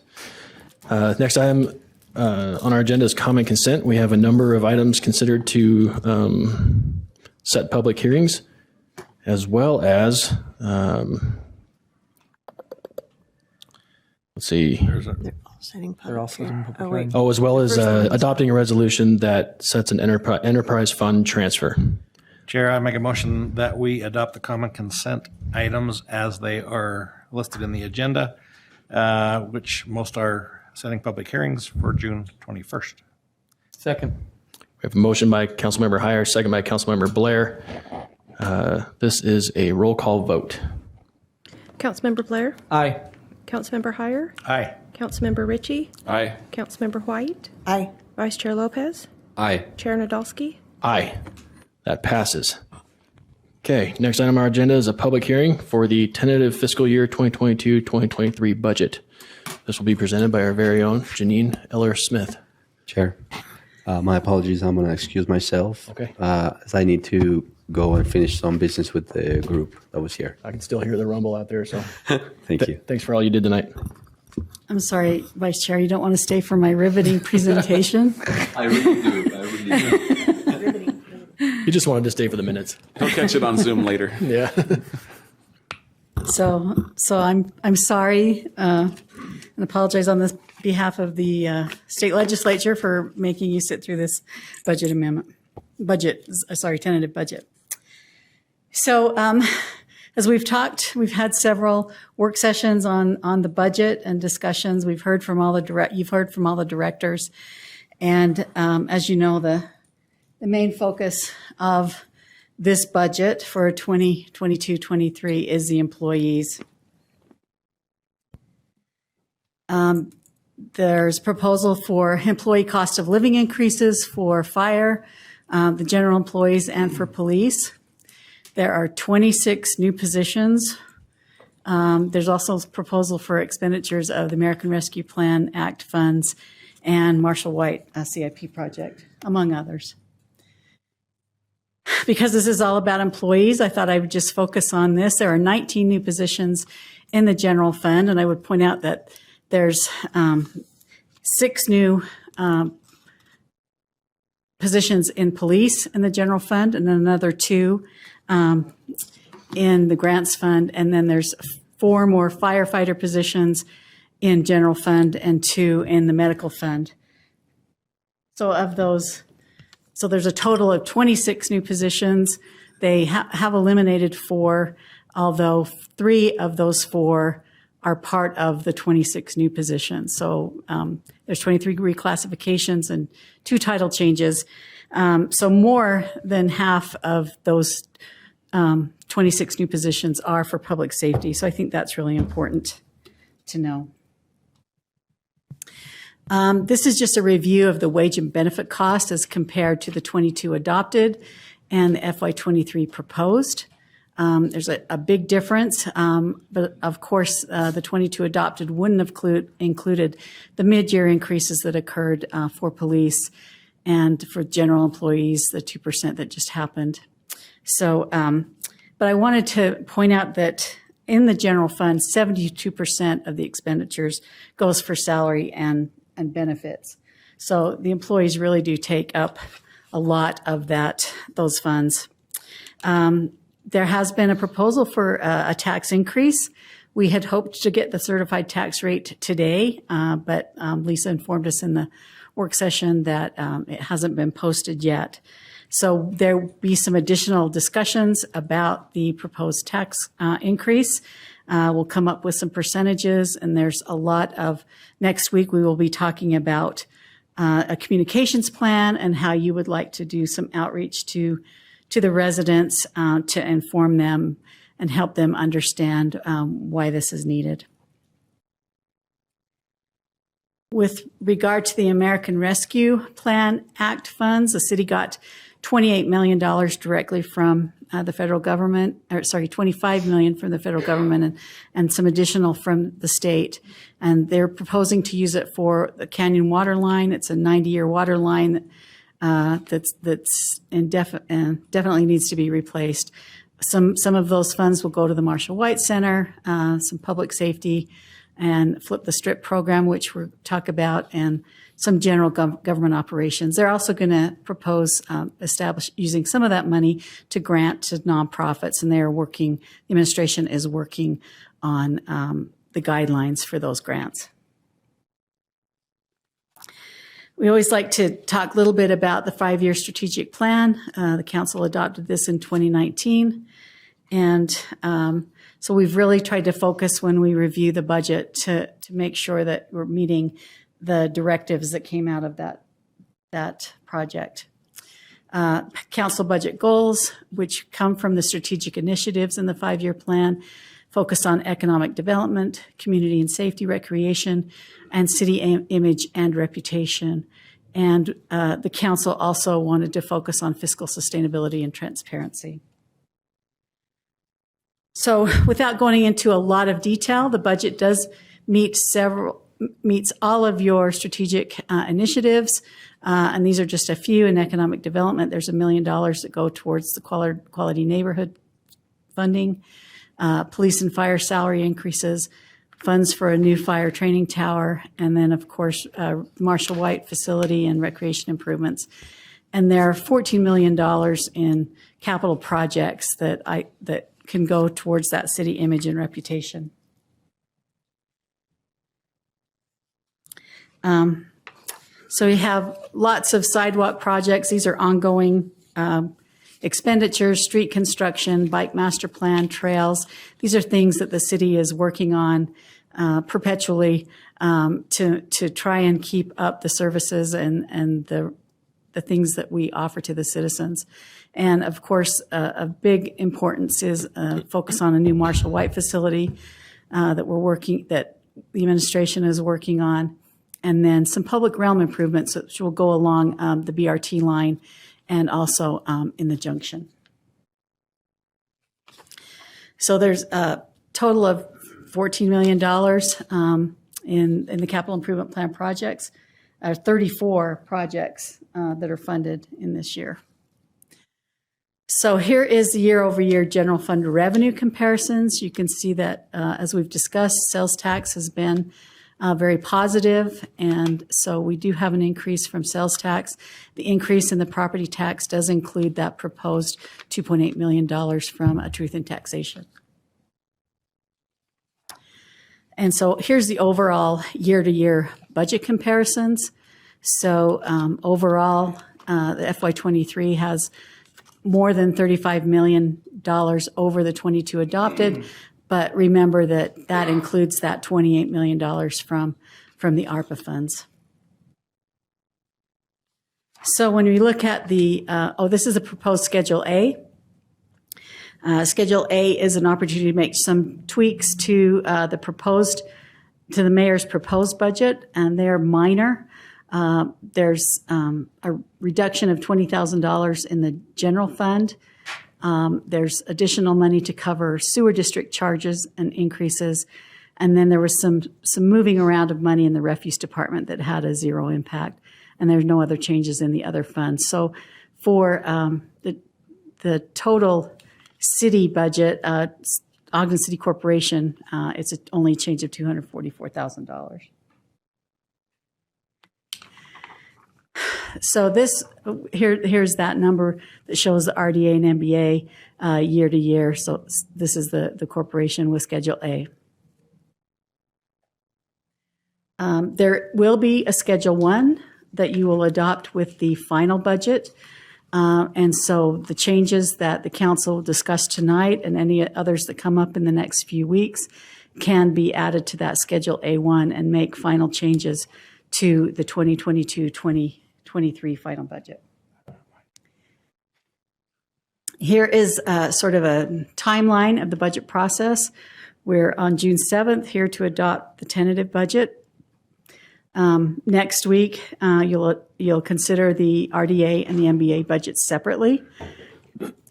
Next item on our agenda is common consent. We have a number of items considered to set public hearings, as well as, let's see. Setting They're public also hearing. in public Oh, wait. hearing. Oh, as well as First one. adopting a resolution that sets an enterprise fund transfer. Chair, I make a motion that we adopt the common consent items as they are listed in the agenda, which most are setting public hearings for June 21st. Second. We have a motion by Councilmember Heyer, second by Councilmember Blair. This is a roll call vote. Councilmember Blair, Aye. Councilmember Heyer, Aye. Councilmember Ritchie, Aye. Councilmember White, Aye. Vice Chair Lopez, Aye. Chair Nadolski. Aye. That passes. Okay, next item on our agenda is a public hearing for the tentative fiscal year 2022-2023 budget. This will be presented by our very own Janine Eller-Smith. Chair, my apologies. I'm going to excuse myself. Okay. As I need to go and finish some business with the group that was here. I can still hear the rumble out there, so Thank you. thanks for all you did tonight. I'm sorry, Vice Chair, you don't want to stay for my riveting presentation? I really do. I really do. You just wanted to stay for the minutes. He'll catch it on Zoom later. Yeah. So I'm sorry and apologize on the behalf of the state legislature for making you sit through this tentative budget. So as we've talked, we've had several work sessions on the budget and discussions. You've heard from all the directors, and as you know, the main focus of this budget for 2022-23 is the employees. There's proposal for employee cost of living increases for fire, the general employees, and for police. There are 26 new positions. There's also a proposal for expenditures of the American Rescue Plan Act funds and Marshall White CIP project, among others. Because this is all about employees, I thought I would just focus on this. There are 19 new positions in the general fund, and I would point out that there's 6 new positions in police in the general fund, and another 2 in the grants fund, and then there's 4 more firefighter positions in general fund and 2 in the medical fund. So of those, so there's a total of 26 new positions. They have eliminated 4, although 3 of those 4 are part of the 26 new positions. So there's 23 reclassifications and 2 title changes. So more than half of those 26 new positions are for public safety. So I think that's really important to know. This is just a review of the wage and benefit cost as compared to the 22 adopted and the FY23 proposed. There's a big difference, but of course, the 22 adopted wouldn't have included the mid-year increases that occurred for police and for general employees, the 2% that just happened. So, but I wanted to point out that in the general fund, 72% of the expenditures goes for salary and benefits. So the employees really do take up a lot of those funds. There has been a proposal for a tax increase. We had hoped to get the certified tax rate today, but Lisa informed us in the work session that it hasn't been posted yet. So there will be some additional discussions about the proposed tax increase. We'll come up with some percentages, and there's a lot of, next week we will be talking about a communications plan and how you would like to do some outreach to the residents to inform them and help them understand why this is needed. With regard to the American Rescue Plan Act funds, the city got $28 million directly from the federal government, or sorry, $25 million from the federal government and some additional from the state. And they're proposing to use it for the Canyon water line. It's a 90-year water line that's definitely needs to be replaced. Some of those funds will go to the Marshall White Center, some public safety, and Flip the Strip program, which we'll talk about, and some general government operations. They're also going to propose using some of that money to grant to nonprofits, and the administration is working on the guidelines for those grants. We always like to talk a little bit about the 5-year strategic plan. The council adopted this in 2019. And so we've really tried to focus when we review the budget to make sure that we're meeting the directives that came out of that project. Council budget goals, which come from the strategic initiatives in the 5-year plan, focus on economic development, community and safety, recreation, and city image and reputation. And the council also wanted to focus on fiscal sustainability and transparency. So without going into a lot of detail, the budget does meets all of your strategic initiatives. And these are just a few. In economic development, there's $1 million that go towards the quality neighborhood funding, police and fire salary increases, funds for a new fire training tower, and then, of course, Marshall White facility and recreation improvements. And there are $14 million in capital projects that can go towards that city image and reputation. So we have lots of sidewalk projects. These are ongoing expenditures, street construction, bike master plan, trails. These are things that the city is working on perpetually to try and keep up the services and the things that we offer to the citizens. And of course, a big importance is focus on a new Marshall White facility that the administration is working on, and then some public realm improvements which will go along the BRT line and also in the junction. So there's a total of $14 million in the capital improvement plan projects. 34 projects that are funded in this year. So here is the year-over-year general fund revenue comparisons. You can see that, as we've discussed, sales tax has been very positive, and so we do have an increase from sales tax. The increase in the property tax does include that proposed $2.8 million from a truth in taxation. And so here's the overall year-to-year budget comparisons. So overall, the FY23 has more than $35 million over the 22 adopted, but remember that includes that $28 million from the ARPA funds. So when we look at this is a proposed Schedule A. Schedule A is an opportunity to make some tweaks to the mayor's proposed budget, and they're minor. There's a reduction of $20,000 in the general fund. There's additional money to cover sewer district charges and increases. And then there was some moving around of money in the refuse department that had a zero impact. And there's no other changes in the other funds. So for the total city budget, Ogden City Corporation, it's only a change of $244,000. So here's that number that shows the RDA and MBA year to year. So this is the corporation with Schedule A. There will be a Schedule 1 that you will adopt with the final budget. And so the changes that the council discussed tonight and any others that come up in the next few weeks can be added to that Schedule A1 and make final changes to the 2022-2023 final budget. Here is sort of a timeline of the budget process. We're on June 7th here to adopt the tentative budget. Next week, you'll consider the RDA and the MBA budgets separately.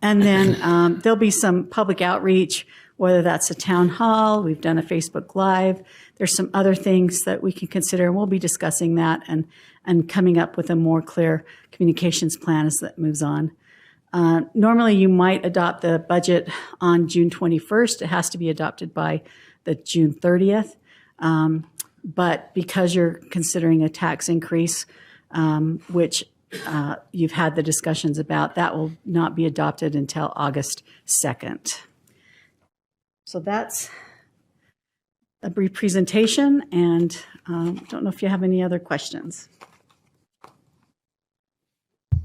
And then there'll be some public outreach whether that's a town hall, we've done a Facebook Live. There's some other things that we can consider, and we'll be discussing that and coming up with a more clear communications plan as that moves on. Normally, you might adopt the budget on June 21st. It has to be adopted by the June 30th. But because you're considering a tax increase, which you've had the discussions about, that will not be adopted until August 2nd. So that's a brief presentation, and don't know if you have any other questions.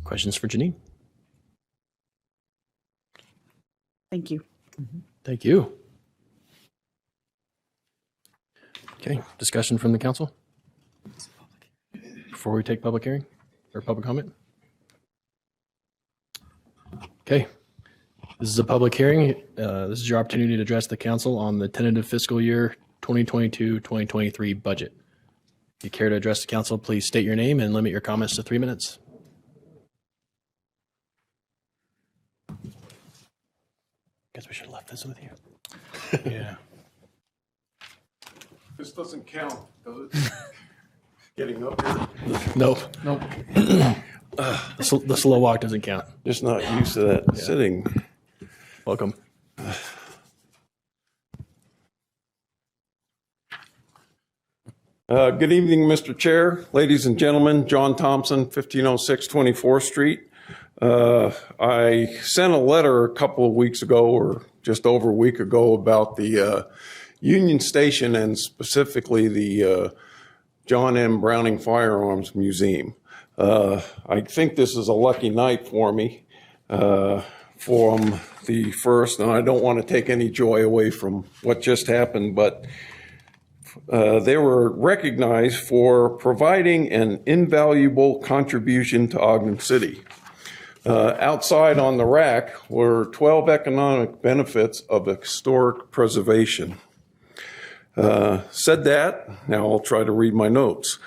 Questions for Janine? Thank you. Thank you. Okay, discussion from the council before we take public hearing or public comment? Okay, this is a public hearing. This is your opportunity to address the council on the tentative fiscal year 2022-2023 budget. If you care to address the council, please state your name and limit your comments to 3 minutes. Guess we should have left this with you. Yeah. This doesn't count, does it? Getting up here? Nope. The slow walk doesn't count. Just not used to that sitting. Welcome. Good evening, Mr. Chair, ladies and gentlemen. John Thompson, 1506 24th Street. I sent a letter a couple of weeks ago, or just over a week ago, about the Union Station and specifically the John M. Browning Firearms Museum. I think this is a lucky night for me from the first, and I don't want to take any joy away from what just happened, but they were recognized for providing an invaluable contribution to Ogden City. Outside on the rack were 12 economic benefits of historic preservation. Said that, now I'll try to read my notes.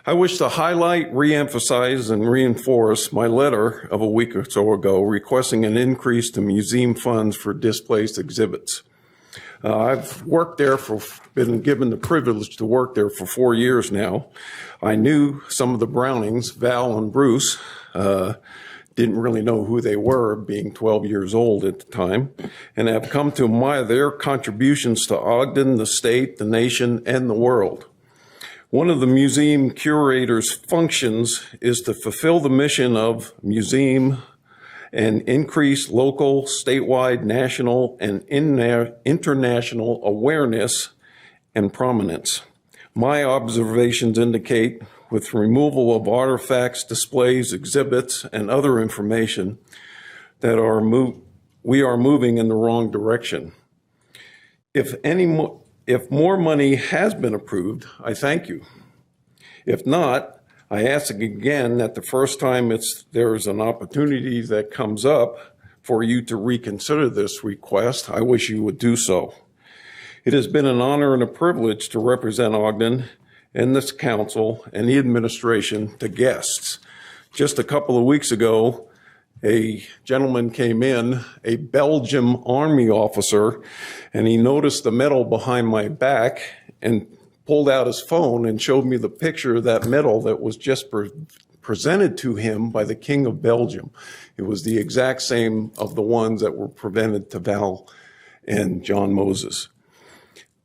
I wish to highlight, reemphasize, and reinforce my letter of a week or so ago requesting an increase to museum funds for displaced exhibits. I've worked there been given the privilege to work there for 4 years now. I knew some of the Brownings, Val and Bruce, didn't really know who they were, being 12 years old at the time, and have come to admire their contributions to Ogden, the state, the nation, and the world. One of the museum curator's functions is to fulfill the mission of museum and increase local, statewide, national, and international awareness and prominence. My observations indicate, with removal of artifacts, displays, exhibits, and other information, that we are moving in the wrong direction. If more money has been approved, I thank you. If not, I ask again that the first time there is an opportunity that comes up for you to reconsider this request, I wish you would do so. It has been an honor and a privilege to represent Ogden and this council and the administration to guests. Just a couple of weeks ago, a gentleman came in, a Belgian army officer, and he noticed the medal behind my back and pulled out his phone and showed me the picture of that medal that was just presented to him by the King of Belgium. It was the exact same of the ones that were presented to Val and John Moses.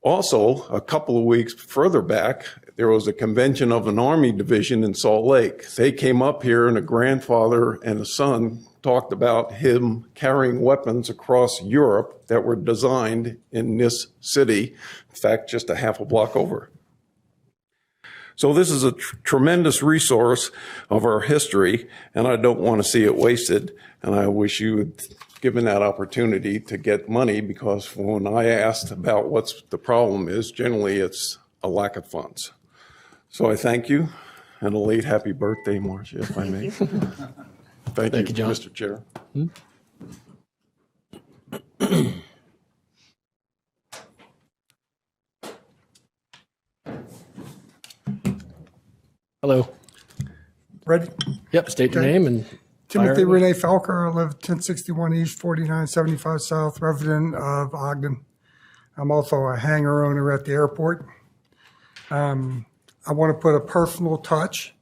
Also, a couple of weeks further back, there was a convention of an Army division in Salt Lake. They came up here, and a grandfather and a son talked about him carrying weapons across Europe that were designed in this city, in fact, just a half a block over. So this is a tremendous resource of our history, and I don't want to see it wasted, and I wish you had given that opportunity to get money, because when I asked about what's the problem is, generally it's a lack of funds. So I thank you, and a late happy birthday, Marcia, if I may. Thank you, John. Mr. Chair. Hello. Ready? Yep, state your name and Timothy fire. Renee Falker. I live 1061 East, 4975 South, resident of Ogden. I'm also a hangar owner at the airport. I want to put a personal touch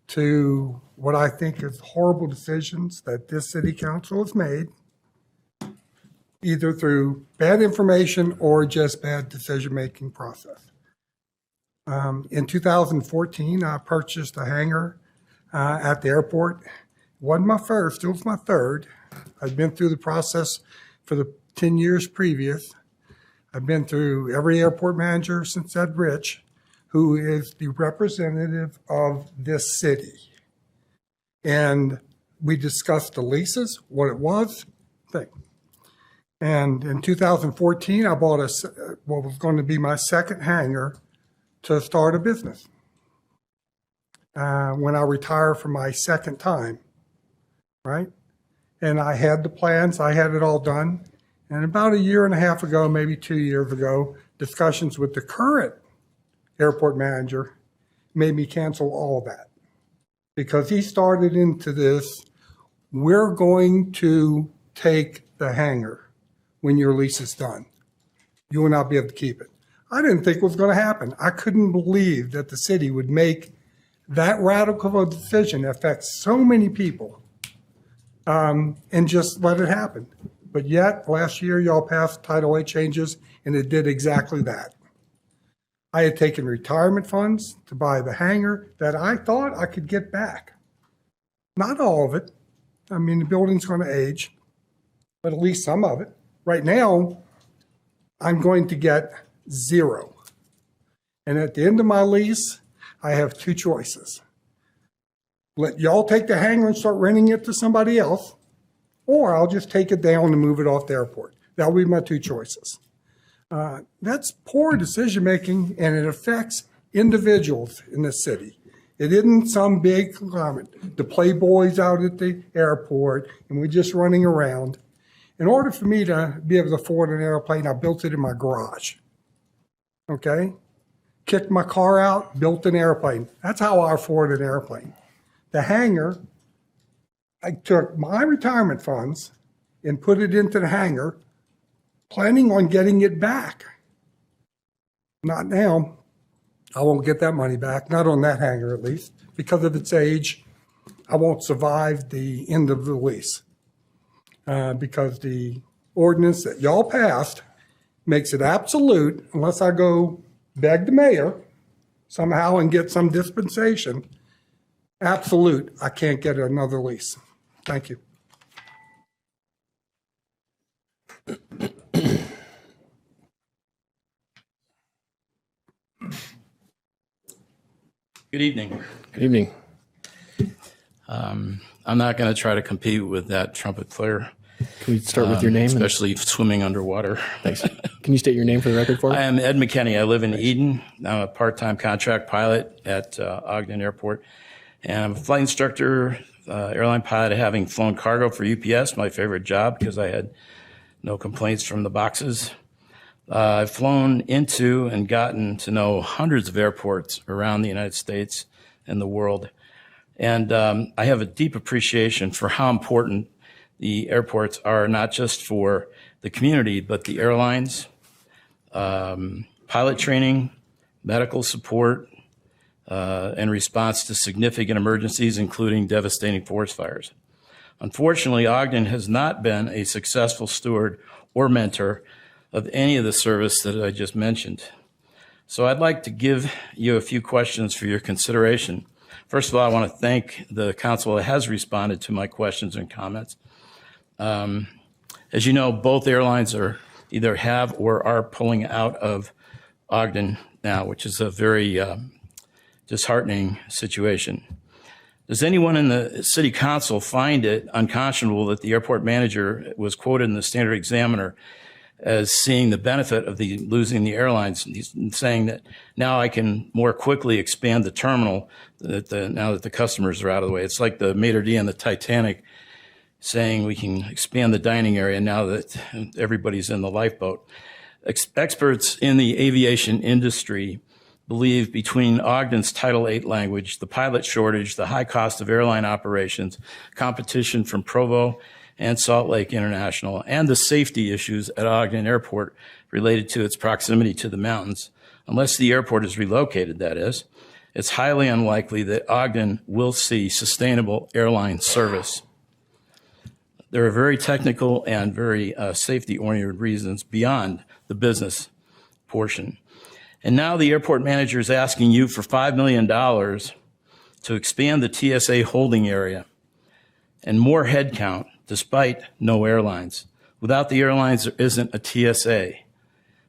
to what I think is horrible decisions that this city council has made, either through bad information or just bad decision-making process. In 2014, I purchased a hangar at the airport. It wasn't my first, it was my third. I'd been through the process for the 10 years previous. I've been through every airport manager since Ed Rich, who is the representative of this city. And we discussed the leases, what it was, thing. And in 2014, I bought what was going to be my second hangar to start a business. When I retire from my second time, right? And I had the plans, I had it all done. And about a year and a half ago, maybe 2 years ago, discussions with the current airport manager made me cancel all of that. Because he started into this, we're going to take the hangar when your lease is done. You will not be able to keep it. I didn't think it was going to happen. I couldn't believe that the city would make that radical of a decision that affects so many people and just let it happen. But yet, last year, y'all passed Title 8 changes, and it did exactly that. I had taken retirement funds to buy the hangar that I thought I could get back. Not all of it. I mean, the building's going to age, but at least some of it. Right now, I'm going to get zero. And at the end of my lease, I have two choices. Let y'all take the hangar and start renting it to somebody else, or I'll just take it down and move it off the airport. That'll be my two choices. That's poor decision-making, and it affects individuals in this city. It isn't some big conglomerate, the playboys out at the airport, and we're just running around. In order for me to be able to afford an airplane, I built it in my garage. Okay? Kicked my car out, built an airplane. That's how I afford an airplane. The hangar, I took my retirement funds and put it into the hangar, planning on getting it back. Not now. I won't get that money back, not on that hangar at least. Because of its age, I won't survive the end of the lease. Because the ordinance that y'all passed makes it absolute, unless I go beg the mayor somehow and get some dispensation, absolute, I can't get another lease. Thank you. Good evening. Good evening. I'm not going to try to compete with that trumpet player. Can we start with your name? Especially swimming underwater. Thanks. Can you state your name for the record for me? I am Ed McKinney. I live in Eden. I'm a part-time contract pilot at Ogden Airport. And I'm a flight instructor, airline pilot, having flown cargo for UPS, my favorite job because I had no complaints from the boxes. I've flown into and gotten to know hundreds of airports around the United States and the world. And I have a deep appreciation for how important the airports are, not just for the community, but the airlines, pilot training, medical support, and response to significant emergencies, including devastating forest fires. Unfortunately, Ogden has not been a successful steward or mentor of any of the service that I just mentioned. So I'd like to give you a few questions for your consideration. First of all, I want to thank the council that has responded to my questions and comments. As you know, both airlines are either have or are pulling out of Ogden now, which is a very disheartening situation. Does anyone in the city council find it unconscionable that the airport manager was quoted in the Standard Examiner as seeing the benefit of losing the airlines, he's saying that now I can more quickly expand the terminal now that the customers are out of the way? It's like the maitre d' on the Titanic saying we can expand the dining area now that everybody's in the lifeboat. Experts in the aviation industry believe between Ogden's Title 8 language, the pilot shortage, the high cost of airline operations, competition from Provo and Salt Lake International, and the safety issues at Ogden Airport related to its proximity to the mountains, unless the airport is relocated, that is, it's highly unlikely that Ogden will see sustainable airline service. There are very technical and very safety-oriented reasons beyond the business portion. And now the airport manager is asking you for $5 million to expand the TSA holding area and more headcount despite no airlines. Without the airlines, there isn't a TSA.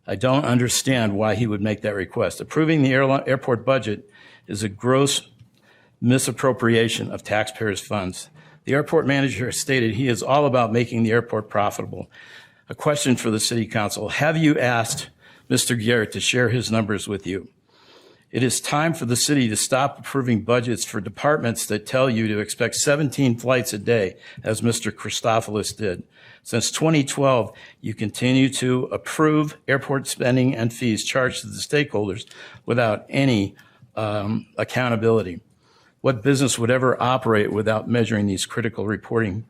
I don't understand why he would make that request. Approving the airport budget is a gross misappropriation of taxpayers' funds. The airport manager has stated he is all about making the airport profitable. A question for the City Council. Have you asked Mr. Garrett to share his numbers with you? It is time for the city to stop approving budgets for departments that tell you to expect 17 flights a day, as Mr. Christofelis did. Since 2012, you continue to approve airport spending and fees charged to the stakeholders without any accountability. What business would ever operate without measuring these critical reporting?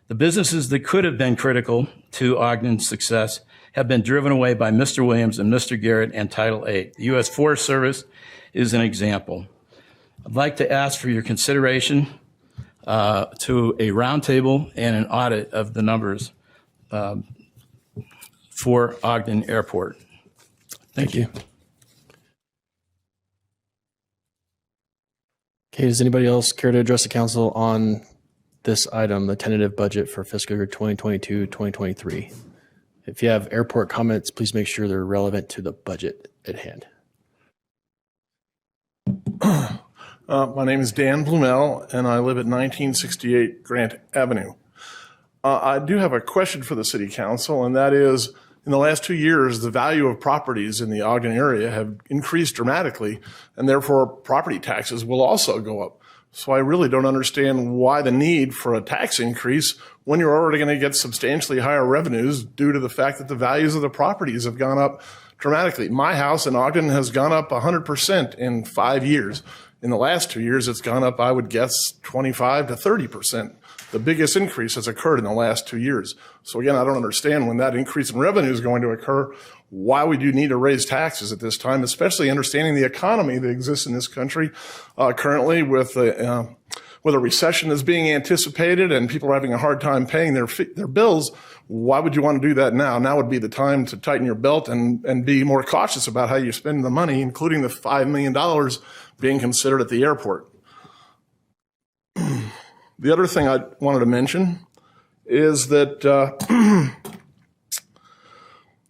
The businesses that could have been critical to Ogden's success have been driven away by Mr. Williams and Mr. Garrett and Title VIII. The U.S. Forest Service is an example. I'd like to ask for your consideration to a roundtable and an audit of the numbers for Ogden Airport. Thank you. Okay, does anybody else care to address the council on this item, the tentative budget for fiscal year 2022-2023? If you have airport comments, please make sure they're relevant to the budget at hand. My name is Dan Blumel, and I live at 1968 Grant Avenue. I do have a question for the City Council, and that is, in the last 2 years, the value of properties in the Ogden area have increased dramatically, and therefore property taxes will also go up. So I really don't understand why the need for a tax increase when you're already going to get substantially higher revenues due to the fact that the values of the properties have gone up dramatically. My house in Ogden has gone up 100% in 5 years. In the last 2 years, it's gone up, I would guess, 25 to 30%. The biggest increase has occurred in the last 2 years. So again, I don't understand when that increase in revenue is going to occur, why we do need to raise taxes at this time, especially understanding the economy that exists in this country currently with a recession is being anticipated and people are having a hard time paying their bills. Why would you want to do that now? Now would be the time to tighten your belt and be more cautious about how you spend the money, including the $5 million being considered at the airport. The other thing I wanted to mention is that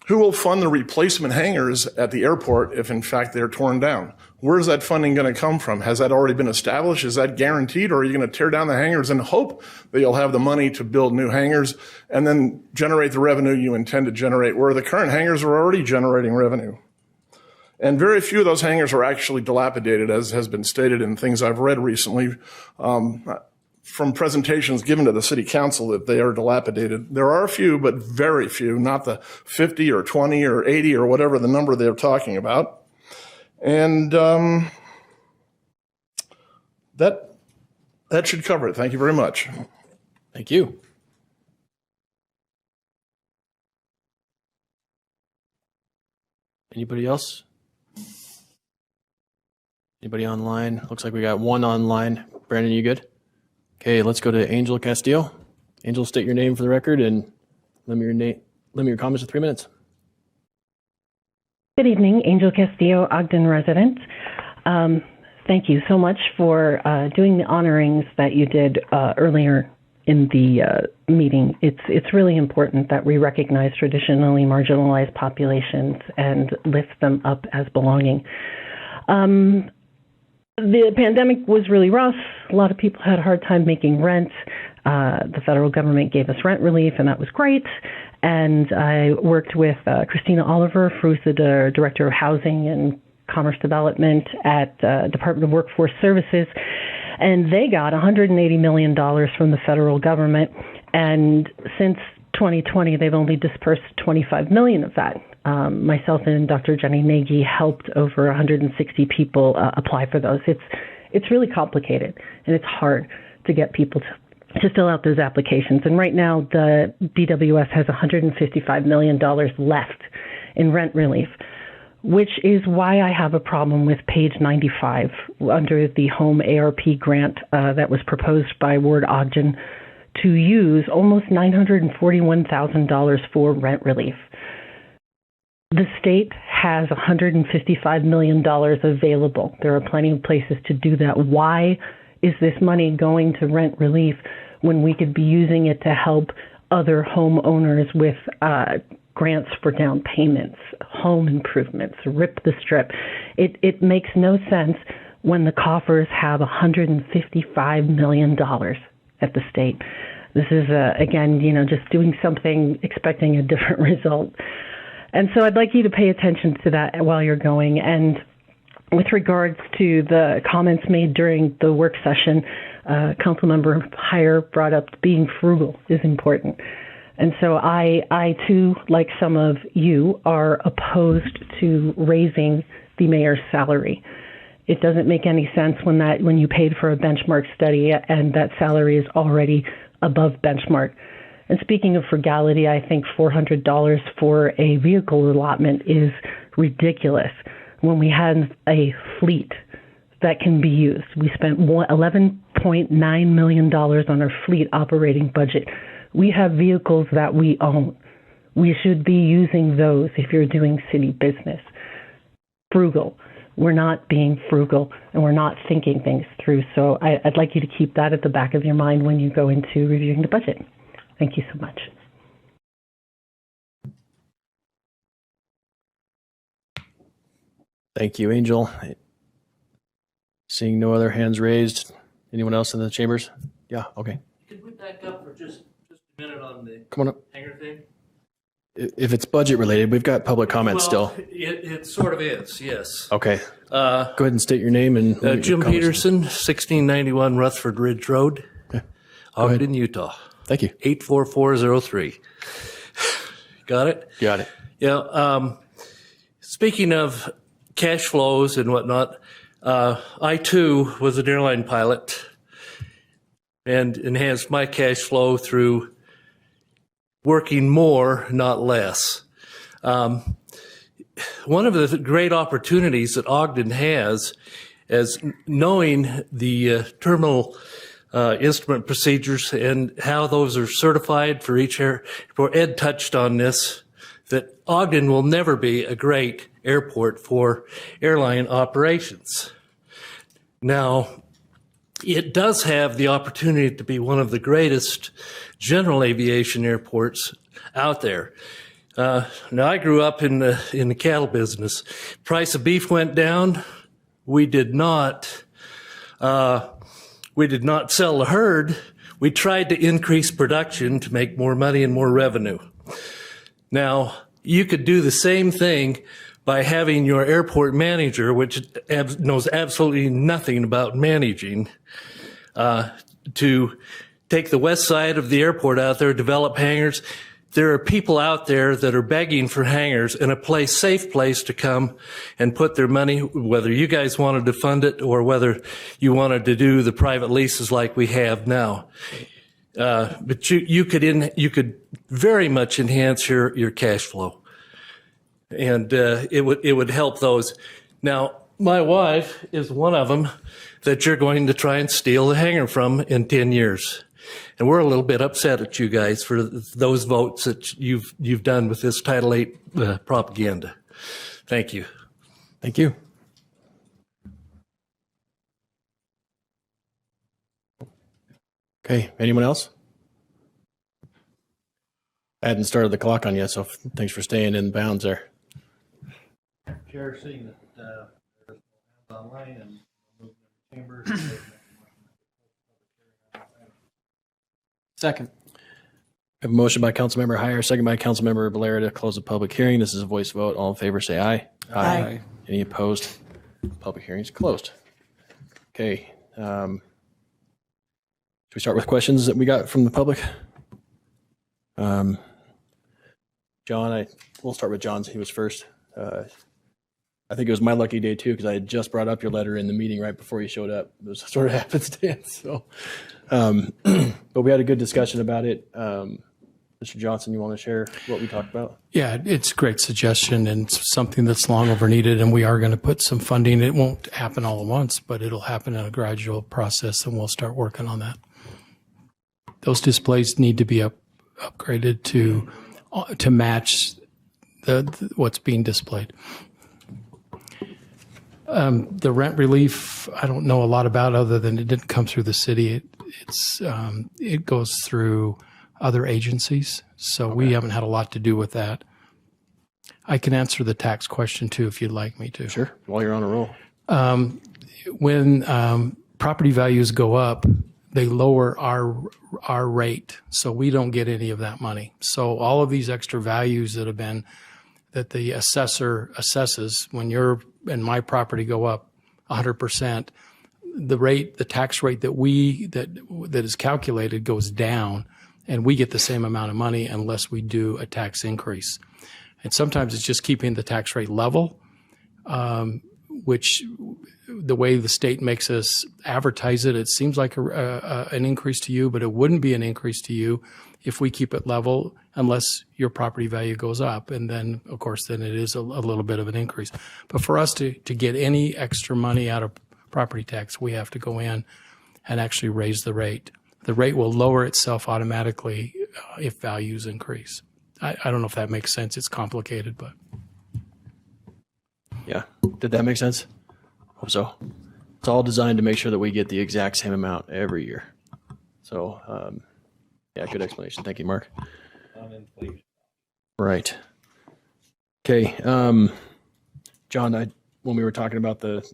who will fund the replacement hangars at the airport if, in fact, they're torn down? Where is that funding going to come from? Has that already been established? Is that guaranteed? Or are you going to tear down the hangars and hope that you'll have the money to build new hangars and then generate the revenue you intend to generate, where the current hangars are already generating revenue? And very few of those hangars are actually dilapidated, as has been stated in things I've read recently. From presentations given to the City Council that they are dilapidated. There are a few, but very few, not the 50 or 20 or 80 or whatever the number they're talking about. And that should cover it. Thank you very much. Thank you. Anybody else? Anybody online? Looks like we got one online. Brandon, you good? Okay, let's go to Angel Castillo. Angel, state your name for the record and limit your comments to 3 minutes. Good evening, Angel Castillo, Ogden resident. Thank you so much for doing the honorings that you did earlier in the meeting. It's really important that we recognize traditionally marginalized populations and lift them up as belonging. The pandemic was really rough. A lot of people had a hard time making rent. The federal government gave us rent relief, and that was great. And I worked with Christina Oliver, who's the Director of Housing and Commerce Development at Department of Workforce Services. And they got $180 million from the federal government. And since 2020, they've only dispersed $25 million of that. Myself and Dr. Jenny Nagy helped over 160 people apply for those. It's really complicated, and it's hard to get people to fill out those applications. And right now, the BWS has $155 million left in rent relief, which is why I have a problem with page 95 under the home ARP grant that was proposed by Ward Ogden to use almost $941,000 for rent relief. The state has $155 million available. There are plenty of places to do that. Why is this money going to rent relief when we could be using it to help other homeowners with grants for down payments, home improvements, rip the strip? It makes no sense when the coffers have $155 million at the state. This is, again, just doing something, expecting a different result. And so I'd like you to pay attention to that while you're going. And with regards to the comments made during the work session, Councilmember Heyer brought up being frugal is important. And so I too, like some of you, are opposed to raising the mayor's salary. It doesn't make any sense when you paid for a benchmark study and that salary is already above benchmark. And speaking of frugality, I think $400 for a vehicle allotment is ridiculous when we have a fleet that can be used. We spent $11.9 million on our fleet operating budget. We have vehicles that we own. We should be using those if you're doing city business. Frugal. We're not being frugal and we're not thinking things through. So I'd like you to keep that at the back of your mind when you go into reviewing the budget. Thank you so much. Thank you, Angel. Seeing no other hands raised. Anyone else in the chambers? Yeah, okay. Could we back up for just a minute on the Come on up. hanger thing? If it's budget related, we've got public comment still. It sort of is, yes. Okay. Go ahead and state your name and Jim comments. Peterson, 1691 Rutherford Ridge Road, Ogden, Utah. Thank you. 84403. Got it? Got it. Yeah. Speaking of cash flows and whatnot, I too was an airline pilot and enhanced my cash flow through working more, not less. One of the great opportunities that Ogden has is knowing the terminal instrument procedures and how those are certified for each airport. Ed touched on this, that Ogden will never be a great airport for airline operations. Now, it does have the opportunity to be one of the greatest general aviation airports out there. Now, I grew up in the cattle business. Price of beef went down. We did not sell the herd. We tried to increase production to make more money and more revenue. Now, you could do the same thing by having your airport manager, which knows absolutely nothing about managing, to take the west side of the airport out there, develop hangars. There are people out there that are begging for hangars and a safe place to come and put their money, whether you guys wanted to fund it or whether you wanted to do the private leases like we have now. But you could very much enhance your cash flow. And it would help those. Now, my wife is one of them that you're going to try and steal the hangar from in 10 years. And we're a little bit upset at you guys for those votes that you've done with this Title VIII propaganda. Thank you. Thank you. Okay, anyone else? I hadn't started the clock on you, so thanks for staying in bounds there. Chair, seeing that there's online and moving the chamber. Second. I have a motion by Councilmember Heyer, second by Councilmember Valera to close the public hearing. This is a voice vote. All in favor, say aye. Aye. Any opposed? Public hearing is closed. Okay. Should we start with questions that we got from the public? John, we'll start with John's. He was first. I think it was my lucky day too, because I had just brought up your letter in the meeting right before you showed up. It was sort of happenstance. So, But we had a good discussion about it. Mr. Johnson, you want to share what we talked about? Yeah, it's a great suggestion and something that's long over needed, and we are going to put some funding. It won't happen all at once, but it'll happen in a gradual process, and we'll start working on that. Those displays need to be upgraded to match what's being displayed. The rent relief, I don't know a lot about other than it didn't come through the city. It goes through other agencies, so we haven't had a lot to do with that. I can answer the tax question too if you'd like me to. Sure, while you're on a roll. When property values go up, they lower our rate, so we don't get any of that money. So all of these extra values that the assessor assesses when your and my property go up 100%, the tax rate that is calculated goes down, and we get the same amount of money unless we do a tax increase. And sometimes it's just keeping the tax rate level, which the way the state makes us advertise it, it seems like an increase to you, but it wouldn't be an increase to you if we keep it level unless your property value goes up. And then, of course, then it is a little bit of an increase. But for us to get any extra money out of property tax, we have to go in and actually raise the rate. The rate will lower itself automatically if values increase. I don't know if that makes sense. It's complicated, but. Yeah. Did that make sense? Hope so. It's all designed to make sure that we get the exact same amount every year. So, yeah, good explanation. Thank you, Mark. Right. Okay. John, when we were talking about the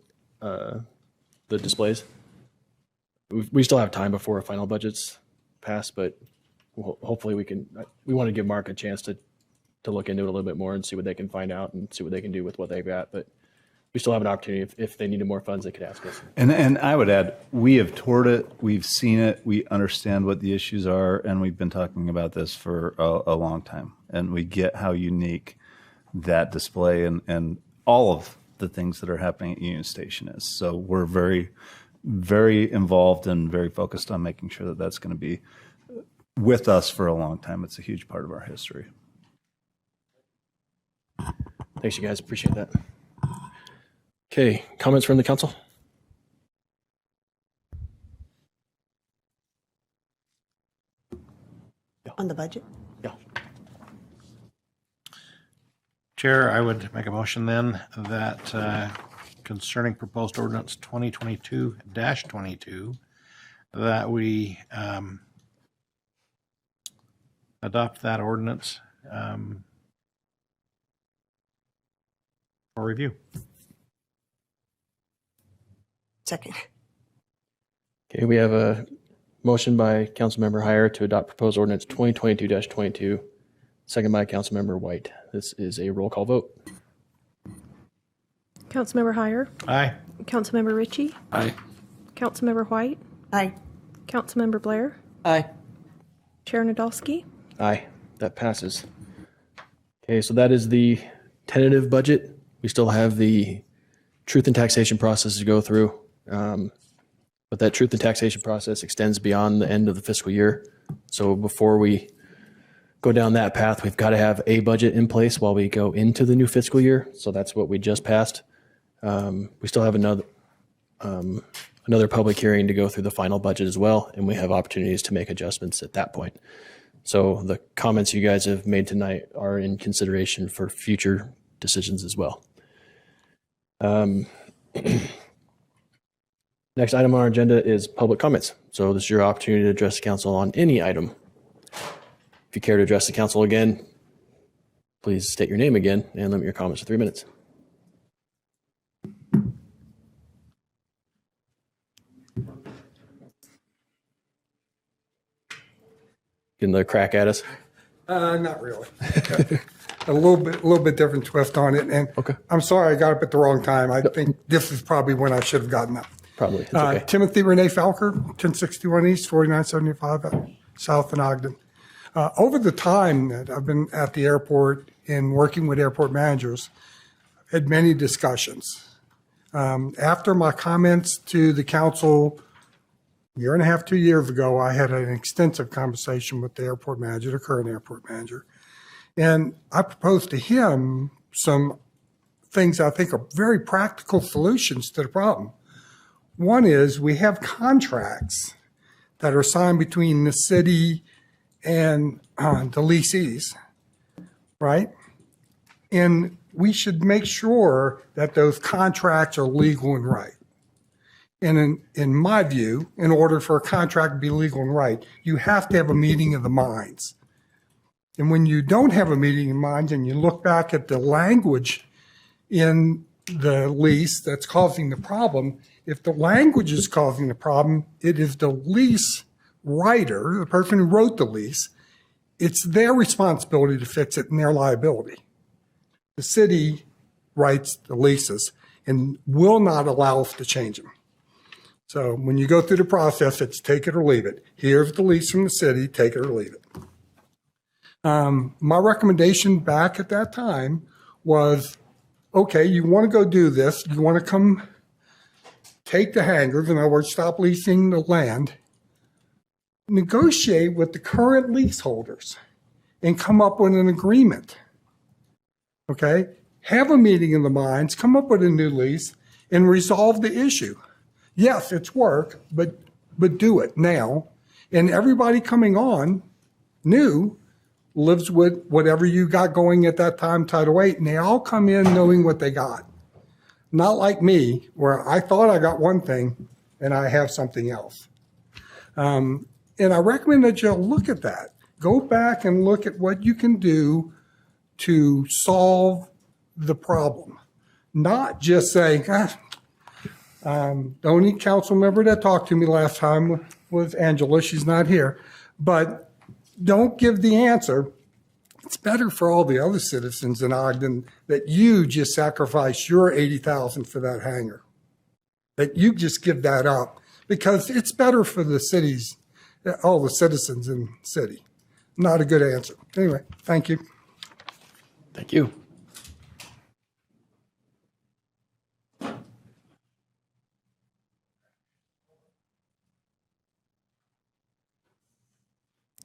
displays, we still have time before a final budget's passed, but hopefully we want to give Mark a chance to look into it a little bit more and see what they can find out and see what they can do with what they've got. But we still have an opportunity. If they needed more funds, they could ask us. And I would add, we have toured it, we've seen it, we understand what the issues are, and we've been talking about this for a long time. And we get how unique that display and all of the things that are happening at Union Station is. So we're very, very involved and very focused on making sure that that's going to be with us for a long time. It's a huge part of our history. Thanks, you guys. Appreciate that. Okay, comments from the council? On the budget? Yeah. Chair, I would make a motion then that concerning proposed ordinance 2022-22, that we adopt that ordinance for review. Second. Okay, we have a motion by Councilmember Heyer to adopt proposed ordinance 2022-22, second by Councilmember White. This is a roll call vote. Councilmember Heyer. Aye. Councilmember Ritchie. Aye. Councilmember White. Aye. Councilmember Blair. Aye. Chair Nadolski. Aye, that passes. Okay, so that is the tentative budget. We still have the truth and taxation process to go through. But that truth and taxation process extends beyond the end of the fiscal year. So before we go down that path, we've got to have a budget in place while we go into the new fiscal year. So that's what we just passed. We still have another public hearing to go through the final budget as well, and we have opportunities to make adjustments at that point. So the comments you guys have made tonight are in consideration for future decisions as well. Next item on our agenda is public comments. So this is your opportunity to address the council on any item. If you care to address the council again, please state your name again and limit your comments to 3 minutes. Getting the crack at us? Not really. A little bit different twist on it. And okay. I'm sorry I got up at the wrong time. I think this is probably when I should have gotten up. Probably. It's okay. Timothy Renee Falker, 1061 East, 4975 South in Ogden. Over the time that I've been at the airport and working with airport managers, I've had many discussions. After my comments to the council year and a half, 2 years ago, I had an extensive conversation with the airport manager, the current airport manager, and I proposed to him some things I think are very practical solutions to the problem. One is we have contracts that are signed between the city and the lessees, right? And we should make sure that those contracts are legal and right. And in my view, in order for a contract to be legal and right, you have to have a meeting of the minds. And when you don't have a meeting of the minds and you look back at the language in the lease that's causing the problem, if the language is causing the problem, it is the lease writer, the person who wrote the lease, it's their responsibility to fix it and their liability. The city writes the leases and will not allow us to change them. So when you go through the process, it's take it or leave it. Here's the lease from the city, take it or leave it. My recommendation back at that time was, okay, you want to go do this. You want to come take the hangars, in other words, stop leasing the land, negotiate with the current leaseholders and come up with an agreement. Okay? Have a meeting in the minds, come up with a new lease, and resolve the issue. Yes, it's work, but do it now. And everybody coming on new lives with whatever you got going at that time, Title VIII, and they all come in knowing what they got. Not like me, where I thought I got one thing and I have something else. And I recommend that you'll look at that. Go back and look at what you can do to solve the problem. Not just saying, the only council member that talked to me last time was Angela. She's not here. But don't give the answer. It's better for all the other citizens in Ogden that you just sacrifice your $80,000 for that hangar. That you just give that up because it's better for the cities, all the citizens in the city. Not a good answer. Anyway, thank you. Thank you.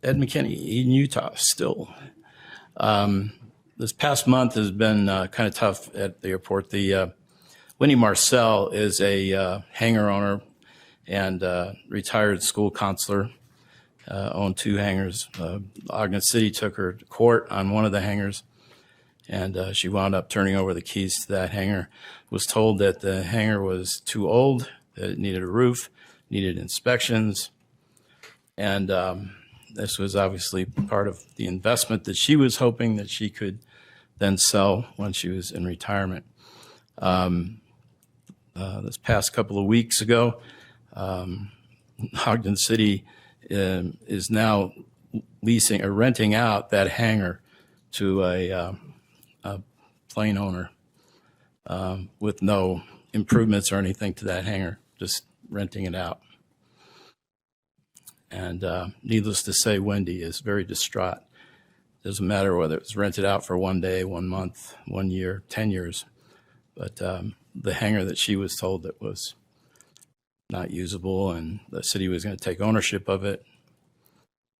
Ed McKinney in Utah still. This past month has been kind of tough at the airport. The Winnie Marcel is a hangar owner and retired school counselor, owned 2 hangars. Ogden City took her to court on one of the hangars, and she wound up turning over the keys to that hangar. Was told that the hangar was too old, that it needed a roof, needed inspections, and this was obviously part of the investment that she was hoping that she could then sell when she was in retirement. This past couple of weeks ago, Ogden City is now leasing or renting out that hangar to a plane owner with no improvements or anything to that hangar, just renting it out. And needless to say, Wendy is very distraught. Doesn't matter whether it's rented out for 1 day, 1 month, 1 year, 10 years. But the hangar that she was told that was not usable and the city was going to take ownership of it.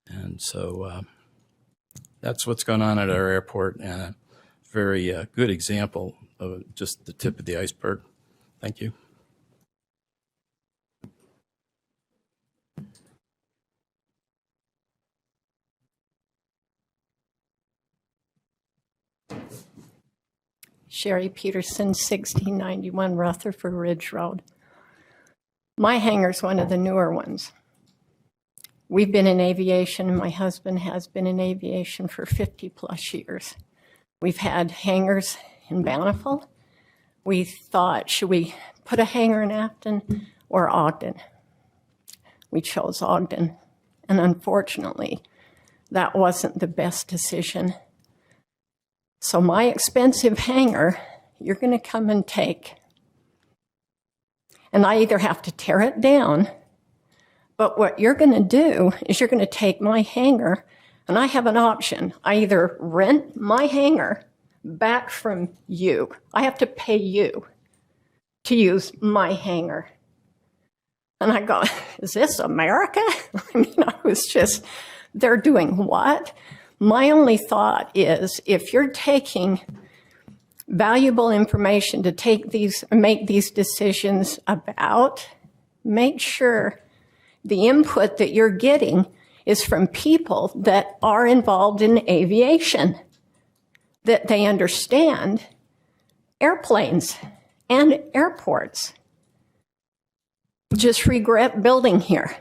And so that's what's going on at our airport, and a very good example of just the tip of the iceberg. Thank you. Sherry Peterson, 1691 Rutherford Ridge Road. My hangar's one of the newer ones. We've been in aviation, and my husband has been in aviation for 50 plus years. We've had hangars in Bountiful. We thought, should we put a hangar in Afton or Ogden? We chose Ogden, and unfortunately, that wasn't the best decision. So my expensive hangar, you're going to come and take. And I either have to tear it down, but what you're going to do is you're going to take my hangar, and I have an option. I either rent my hangar back from you. I have to pay you to use my hangar. And I go, is this America? I mean, I was just, they're doing what? My only thought is if you're taking valuable information to make these decisions about, make sure the input that you're getting is from people that are involved in aviation, that they understand airplanes and airports. Just regret building here.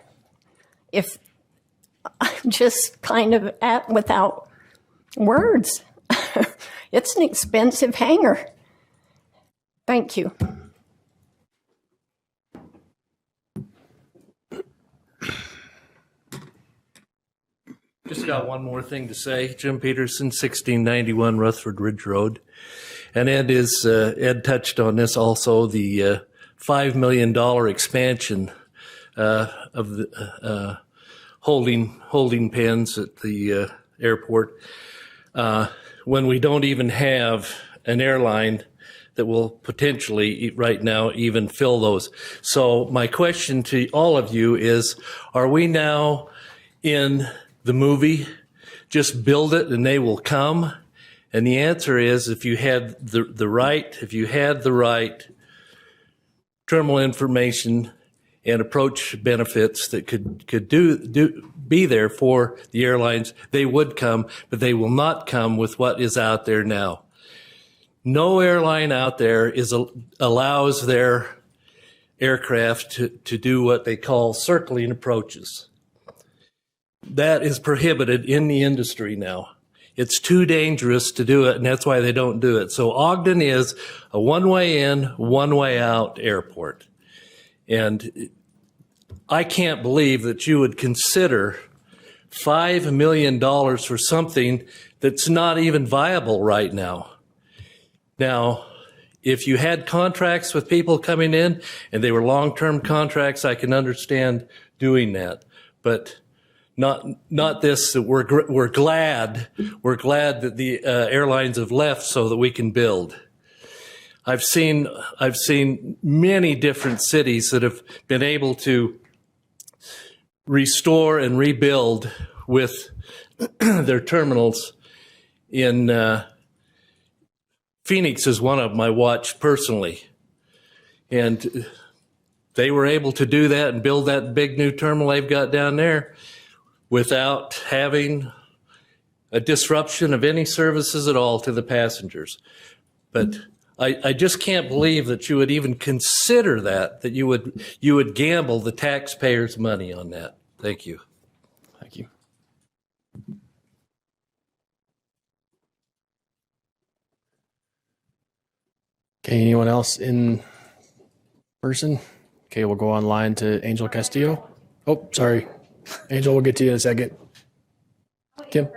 If I'm just kind of without words. It's an expensive hangar. Thank you. Just got one more thing to say. Jim Peterson, 1691 Rutherford Ridge Road. And Ed touched on this also, the $5 million expansion of the holding pens at the airport, when we don't even have an airline that will potentially right now even fill those. So my question to all of you is, are we now in the movie, just build it and they will come? And the answer is, if you had the right terminal information and approach benefits that could be there for the airlines, they would come, but they will not come with what is out there now. No airline out there allows their aircraft to do what they call circling approaches. That is prohibited in the industry now. It's too dangerous to do it, and that's why they don't do it. So Ogden is a one-way in, one-way out airport. And I can't believe that you would consider $5 million for something that's not even viable right now. Now, if you had contracts with people coming in and they were long-term contracts, I can understand doing that. But not this. That we're glad that the airlines have left so that we can build. I've seen many different cities that have been able to restore and rebuild with their terminals. In Phoenix is one of them I watched personally, and they were able to do that and build that big new terminal they've got down there without having a disruption of any services at all to the passengers. But I just can't believe that you would even consider that you would gamble the taxpayers' money on that. Thank you. Thank you. Okay, anyone else in person? Okay, we'll go online to Angel Castillo. Oh, sorry. Angel, we'll get to you in a second. Kim?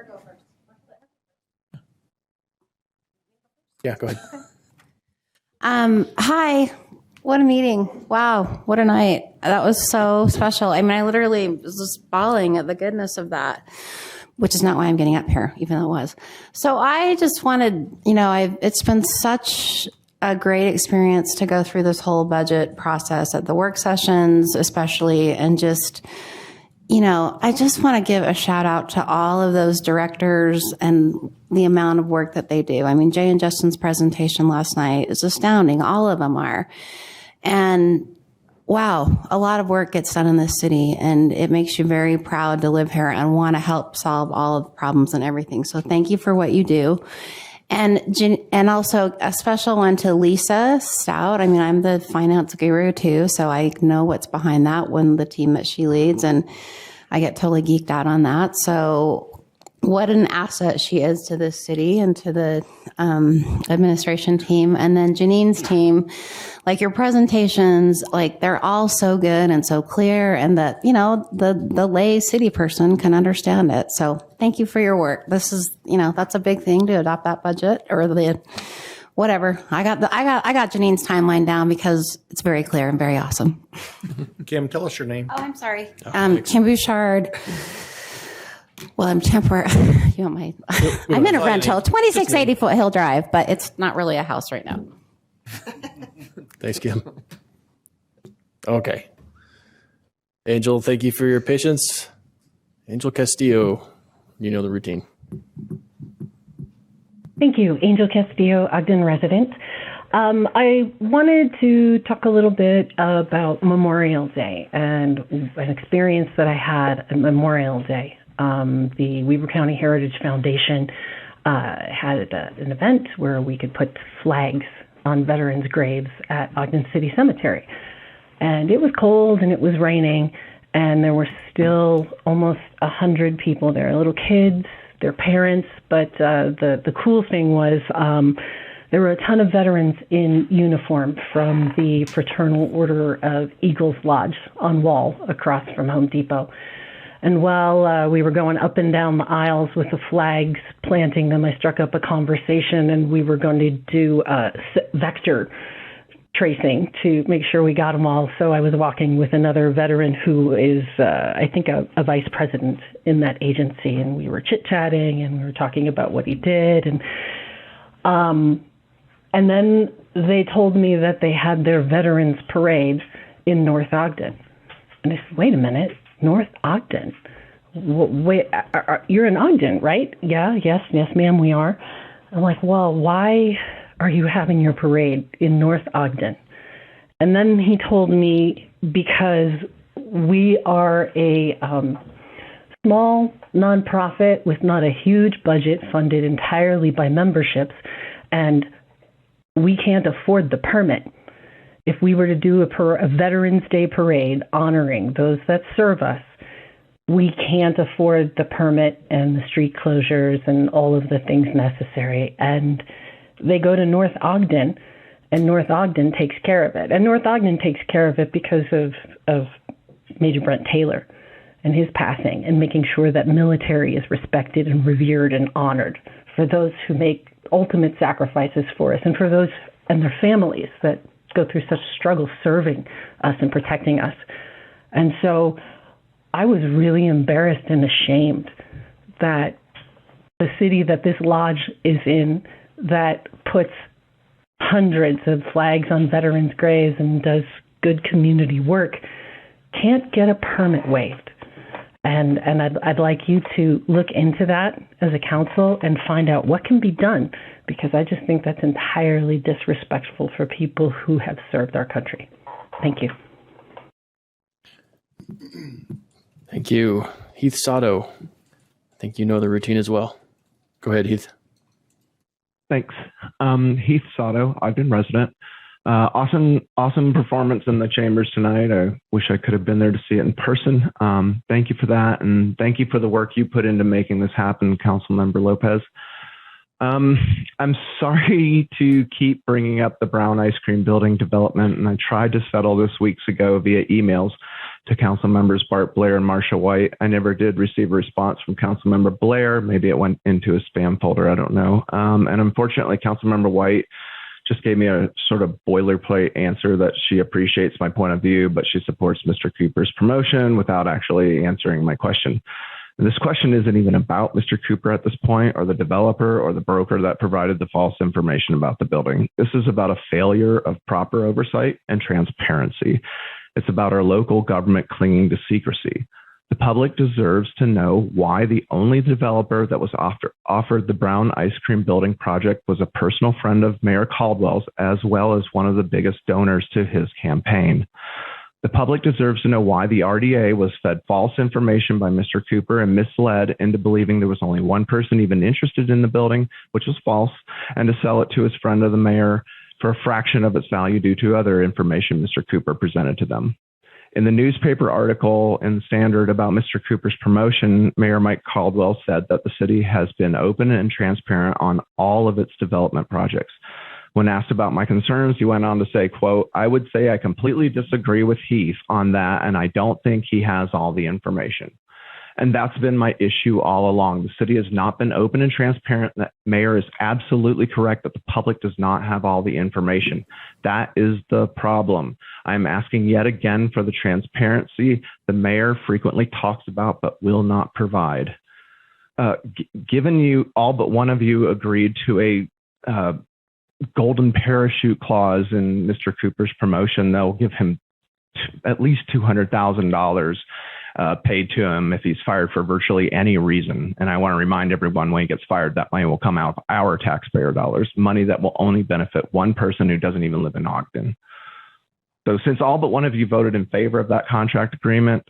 Yeah, go ahead. Hi. What a meeting. Wow. What a night. That was so special. I mean, I literally was just bawling at the goodness of that, which is not why I'm getting up here, even though it was. So I just wanted, it's been such a great experience to go through this whole budget process at the work sessions, especially, and just, I just want to give a shout out to all of those directors and the amount of work that they do. I mean, Jay and Justin's presentation last night is astounding. All of them are. And wow, a lot of work gets done in this city, and it makes you very proud to live here and want to help solve all of the problems and everything. So thank you for what you do. And also a special one to Lisa Stout. I mean, I'm the finance guru too, so I know what's behind that when the team that she leads, and I get totally geeked out on that. So what an asset she is to this city and to the administration team. And then Janine's team, like your presentations, like they're all so good and so clear, and that, the lay city person can understand it. So thank you for your work. This is, that's a big thing to adopt that budget or the whatever. I got Janine's timeline down because it's very clear and very awesome. Kim, tell us your name. Oh, I'm sorry. Kim Bouchard. Well, I'm temporary. I'm in a rental, 2680 Foothill Drive, but it's not really a house right now. Thanks, Kim. Okay. Angel, thank you for your patience. Angel Castillo, you know the routine. Thank you. Angel Castillo, Ogden resident. I wanted to talk a little bit about Memorial Day and an experience that I had at Memorial Day. The Weber County Heritage Foundation had an event where we could put flags on veterans' graves at Ogden City Cemetery. And it was cold and it was raining, and there were still almost 100 people there, little kids, their parents. But the cool thing was there were a ton of veterans in uniform from the Fraternal Order of Eagles Lodge on Wall across from Home Depot. And while we were going up and down the aisles with the flags, planting them, I struck up a conversation, and we were going to do vector tracing to make sure we got them all. So I was walking with another veteran who is, I think, a vice president in that agency, and we were chit-chatting, and we were talking about what he did. And then they told me that they had their veterans parade in North Ogden. And I said, wait a minute, North Ogden? Wait, you're in Ogden, right? Yeah, yes, ma'am, we are. I'm like, well, why are you having your parade in North Ogden? And then he told me because we are a small nonprofit with not a huge budget, funded entirely by memberships, and we can't afford the permit. If we were to do a Veterans Day parade honoring those that serve us, we can't afford the permit and the street closures and all of the things necessary. And they go to North Ogden, and North Ogden takes care of it. And North Ogden takes care of it because of Major Brent Taylor and his passing, and making sure that military is respected and revered and honored for those who make ultimate sacrifices for us, and for those and their families that go through such struggle serving us and protecting us. And so I was really embarrassed and ashamed that the city that this lodge is in, that puts hundreds of flags on veterans' graves and does good community work, can't get a permit waived. And I'd like you to look into that as a council and find out what can be done, because I just think that's entirely disrespectful for people who have served our country. Thank you. Thank you. Heath Sato, I think you know the routine as well. Go ahead, Heath. Thanks. Heath Sato, Ogden resident. Awesome performance in the chambers tonight. I wish I could have been there to see it in person. Thank you for that, and thank you for the work you put into making this happen, Councilmember Lopez. I'm sorry to keep bringing up the Brown Ice Cream Building development, and I tried to settle this weeks ago via emails to Council Members Bart Blair and Marcia White. I never did receive a response from Councilmember Blair. Maybe it went into a spam folder. I don't know. And unfortunately, Councilmember White just gave me a sort of boilerplate answer that she appreciates my point of view, but she supports Mr. Cooper's promotion without actually answering my question. And this question isn't even about Mr. Cooper at this point, or the developer, or the broker that provided the false information about the building. This is about a failure of proper oversight and transparency. It's about our local government clinging to secrecy. The public deserves to know why the only developer that was offered the Brown Ice Cream Building project was a personal friend of Mayor Caldwell's, as well as one of the biggest donors to his campaign. The public deserves to know why the RDA was fed false information by Mr. Cooper and misled into believing there was only one person even interested in the building, which was false, and to sell it to his friend of the mayor for a fraction of its value due to other information Mr. Cooper presented to them. In the newspaper article in Standard about Mr. Cooper's promotion, Mayor Mike Caldwell said that the city has been open and transparent on all of its development projects. When asked about my concerns, he went on to say, quote, "I would say I completely disagree with Heath on that, and I don't think he has all the information." And that's been my issue all along. The city has not been open and transparent. The mayor is absolutely correct that the public does not have all the information. That is the problem. I'm asking yet again for the transparency the mayor frequently talks about but will not provide. Given you, all but one of you agreed to a golden parachute clause in Mr. Cooper's promotion, they'll give him at least $200,000 paid to him if he's fired for virtually any reason. And I want to remind everyone, when he gets fired, that money will come out of our taxpayer dollars, money that will only benefit one person who doesn't even live in Ogden. So since all but one of you voted in favor of that contract agreement,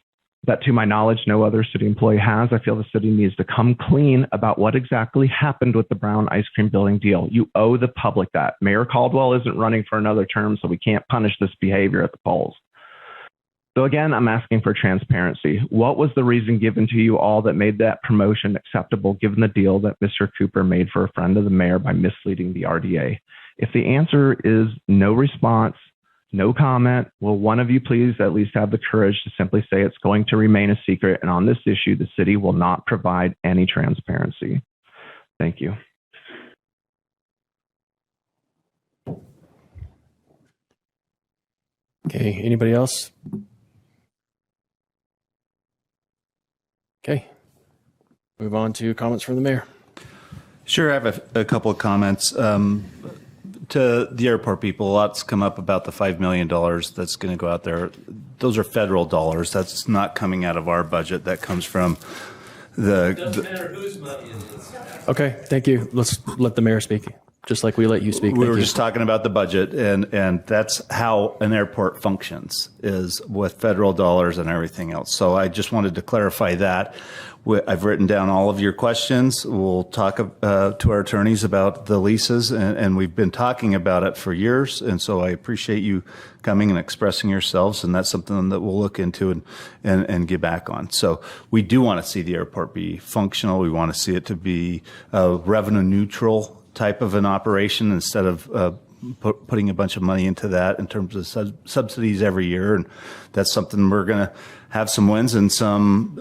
that to my knowledge, no other city employee has, I feel the city needs to come clean about what exactly happened with the Brown Ice Cream Building deal. You owe the public that. Mayor Caldwell isn't running for another term, so we can't punish this behavior at the polls. So again, I'm asking for transparency. What was the reason given to you all that made that promotion acceptable given the deal that Mr. Cooper made for a friend of the mayor by misleading the RDA? If the answer is no response, no comment, will one of you please at least have the courage to simply say it's going to remain a secret, and on this issue, the city will not provide any transparency? Thank you. Okay, anybody else? Okay, move on to comments from the mayor. Sure, I have a couple of comments. To the airport people, a lot's come up about the $5 million that's going to go out there. Those are federal dollars. That's not coming out of our budget. That comes from Doesn't matter whose money it is. Okay, thank you. Let's let the mayor speak, just like we let you speak. We were just talking about the budget, and that's how an airport functions, is with federal dollars and everything else. So I just wanted to clarify that. I've written down all of your questions. We'll talk to our attorneys about the leases, and we've been talking about it for years. And so I appreciate you coming and expressing yourselves, and that's something that we'll look into and get back on. So we do want to see the airport be functional. We want to see it to be a revenue neutral type of an operation instead of putting a bunch of money into that in terms of subsidies every year. And that's something we're going to have some wins and some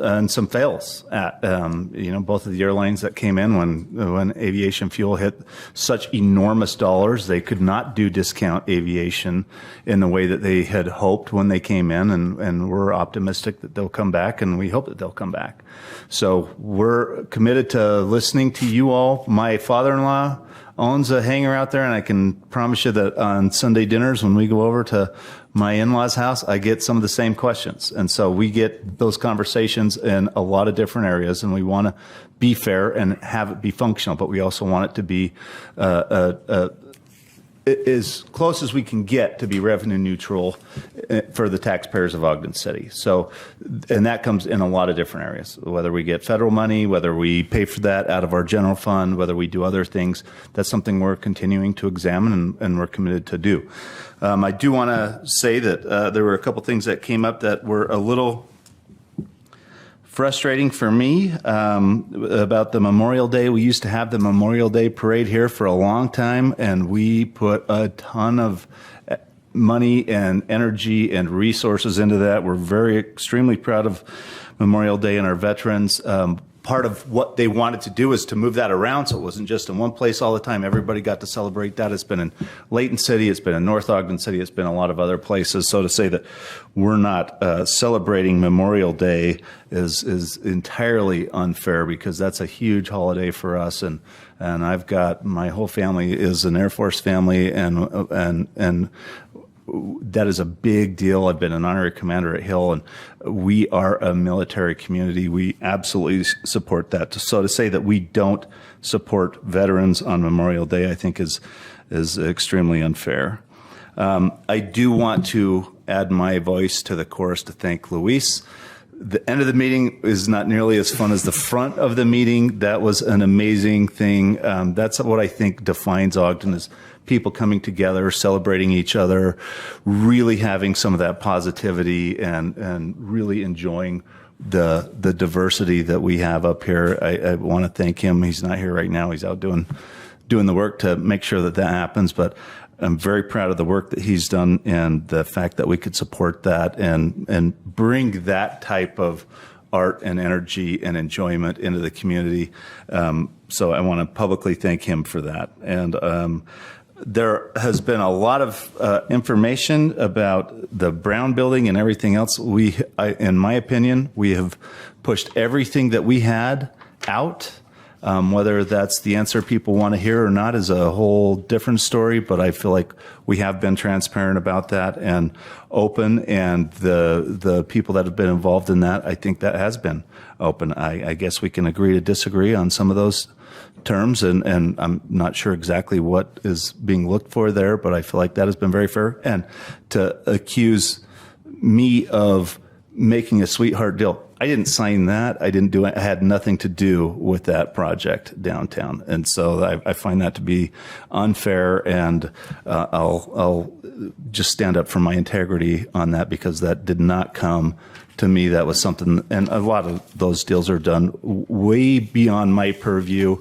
fails at. Both of the airlines that came in when aviation fuel hit such enormous dollars, they could not do discount aviation in the way that they had hoped when they came in, and we're optimistic that they'll come back, and we hope that they'll come back. So we're committed to listening to you all. My father-in-law owns a hangar out there, and I can promise you that on Sunday dinners when we go over to my in-laws' house, I get some of the same questions. And so we get those conversations in a lot of different areas, and we want to be fair and have it be functional, but we also want it to be as close as we can get to be revenue neutral for the taxpayers of Ogden City. So, and that comes in a lot of different areas, whether we get federal money, whether we pay for that out of our general fund, whether we do other things. That's something we're continuing to examine and we're committed to do. I do want to say that there were a couple things that came up that were a little frustrating for me about the Memorial Day. We used to have the Memorial Day parade here for a long time, and we put a ton of money and energy and resources into that. We're extremely proud of Memorial Day and our veterans. Part of what they wanted to do is to move that around so it wasn't just in one place all the time. Everybody got to celebrate that. It's been in Layton City. It's been in North Ogden City. It's been a lot of other places. So to say that we're not celebrating Memorial Day is entirely unfair, because that's a huge holiday for us. And I've got, my whole family is an Air Force family, and that is a big deal. I've been an honorary commander at Hill, and we are a military community. We absolutely support that. So to say that we don't support veterans on Memorial Day, I think is extremely unfair. I do want to add my voice to the chorus to thank Luis. The end of the meeting is not nearly as fun as the front of the meeting. That was an amazing thing. That's what I think defines Ogden, is people coming together, celebrating each other, really having some of that positivity, and really enjoying the diversity that we have up here. I want to thank him. He's not here right now. He's out doing the work to make sure that happens. But I'm very proud of the work that he's done, and the fact that we could support that and bring that type of art and energy and enjoyment into the community. So I want to publicly thank him for that. And there has been a lot of information about the Brown building and everything else. In my opinion, we have pushed everything that we had out. Whether that's the answer people want to hear or not is a whole different story, but I feel like we have been transparent about that and open, and the people that have been involved in that, I think that has been open. I guess we can agree to disagree on some of those terms, and I'm not sure exactly what is being looked for there, but I feel like that has been very fair. And to accuse me of making a sweetheart deal, I didn't sign that. I didn't do it. I had nothing to do with that project downtown. And so I find that to be unfair, and I'll just stand up for my integrity on that, because that did not come to me. That was something, and a lot of those deals are done way beyond my purview.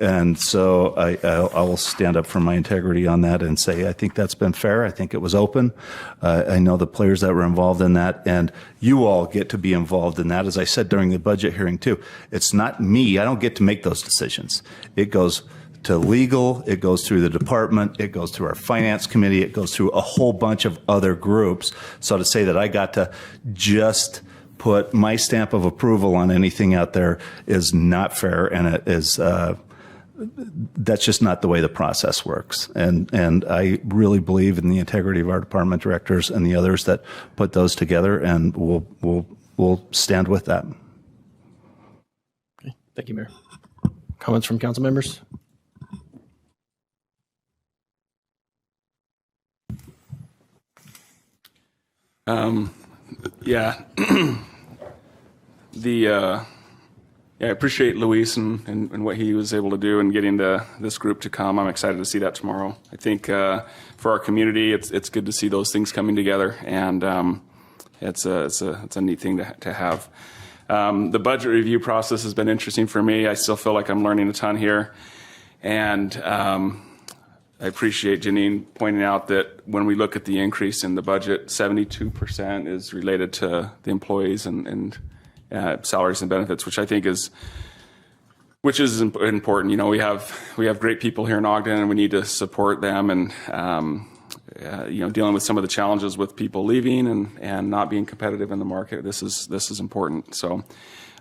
And so I will stand up for my integrity on that and say, I think that's been fair. I think it was open. I know the players that were involved in that, and you all get to be involved in that. As I said during the budget hearing too, it's not me. I don't get to make those decisions. It goes to legal, it goes through the department, it goes through our finance committee, it goes through a whole bunch of other groups. So to say that I got to just put my stamp of approval on anything out there is not fair, and it is that's just not the way the process works. And I really believe in the integrity of our department directors and the others that put those together, and we'll stand with that. Okay. Thank you, Mayor. Comments from council members? Yeah. I appreciate Luis and what he was able to do and getting this group to come. I'm excited to see that tomorrow. I think for our community, it's good to see those things coming together, and it's a neat thing to have. The budget review process has been interesting for me. I still feel like I'm learning a ton here, and I appreciate Janine pointing out that when we look at the increase in the budget, 72% is related to the employees and salaries and benefits, which I think is important. You know, we have great people here in Ogden, and we need to support them, and dealing with some of the challenges with people leaving and not being competitive in the market. This is important. So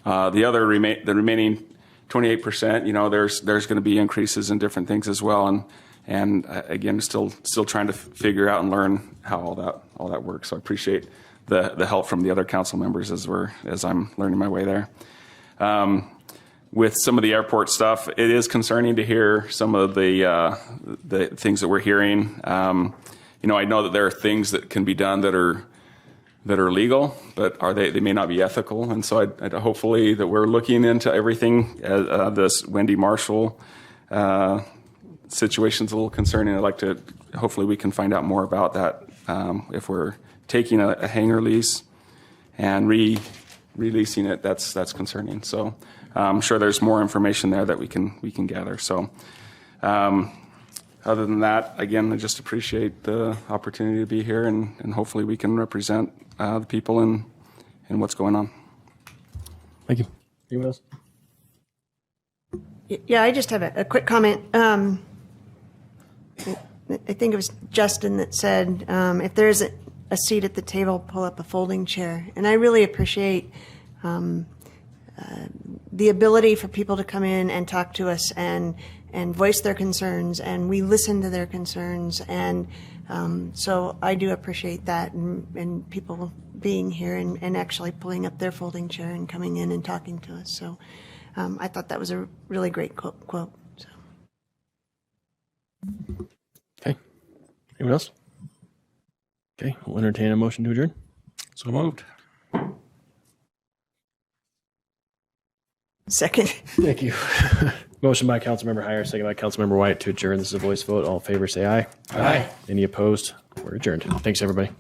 the remaining 28%, there's going to be increases in different things as well, and again, still trying to figure out and learn how all that works. So I appreciate the help from the other council members as I'm learning my way there. With some of the airport stuff, it is concerning to hear some of the things that we're hearing. I know that there are things that can be done that are legal, but they may not be ethical. And so I'd hopefully that we're looking into everything. This Wendy Marshall situation's a little concerning. Hopefully we can find out more about that if we're taking a hangar lease and releasing it. That's concerning. So I'm sure there's more information there that we can gather. So other than that, again, I just appreciate the opportunity to be here, and hopefully we can represent the people and what's going on. Thank you. Anyone else? Yeah, I just have a quick comment. I think it was Justin that said, if there's a seat at the table, pull up a folding chair. And I really appreciate the ability for people to come in and talk to us and voice their concerns, and we listen to their concerns. And so I do appreciate that, and people being here and actually pulling up their folding chair and coming in and talking to us. So I thought that was a really great quote. So. Okay. Anyone else? Okay, we'll entertain a motion to adjourn. So moved. Second. Thank you. Motion by Councilmember Heyer, second by Councilmember White to adjourn. This is a voice vote. All in favor, say aye. Aye. Any opposed? We're adjourned. Thanks, everybody.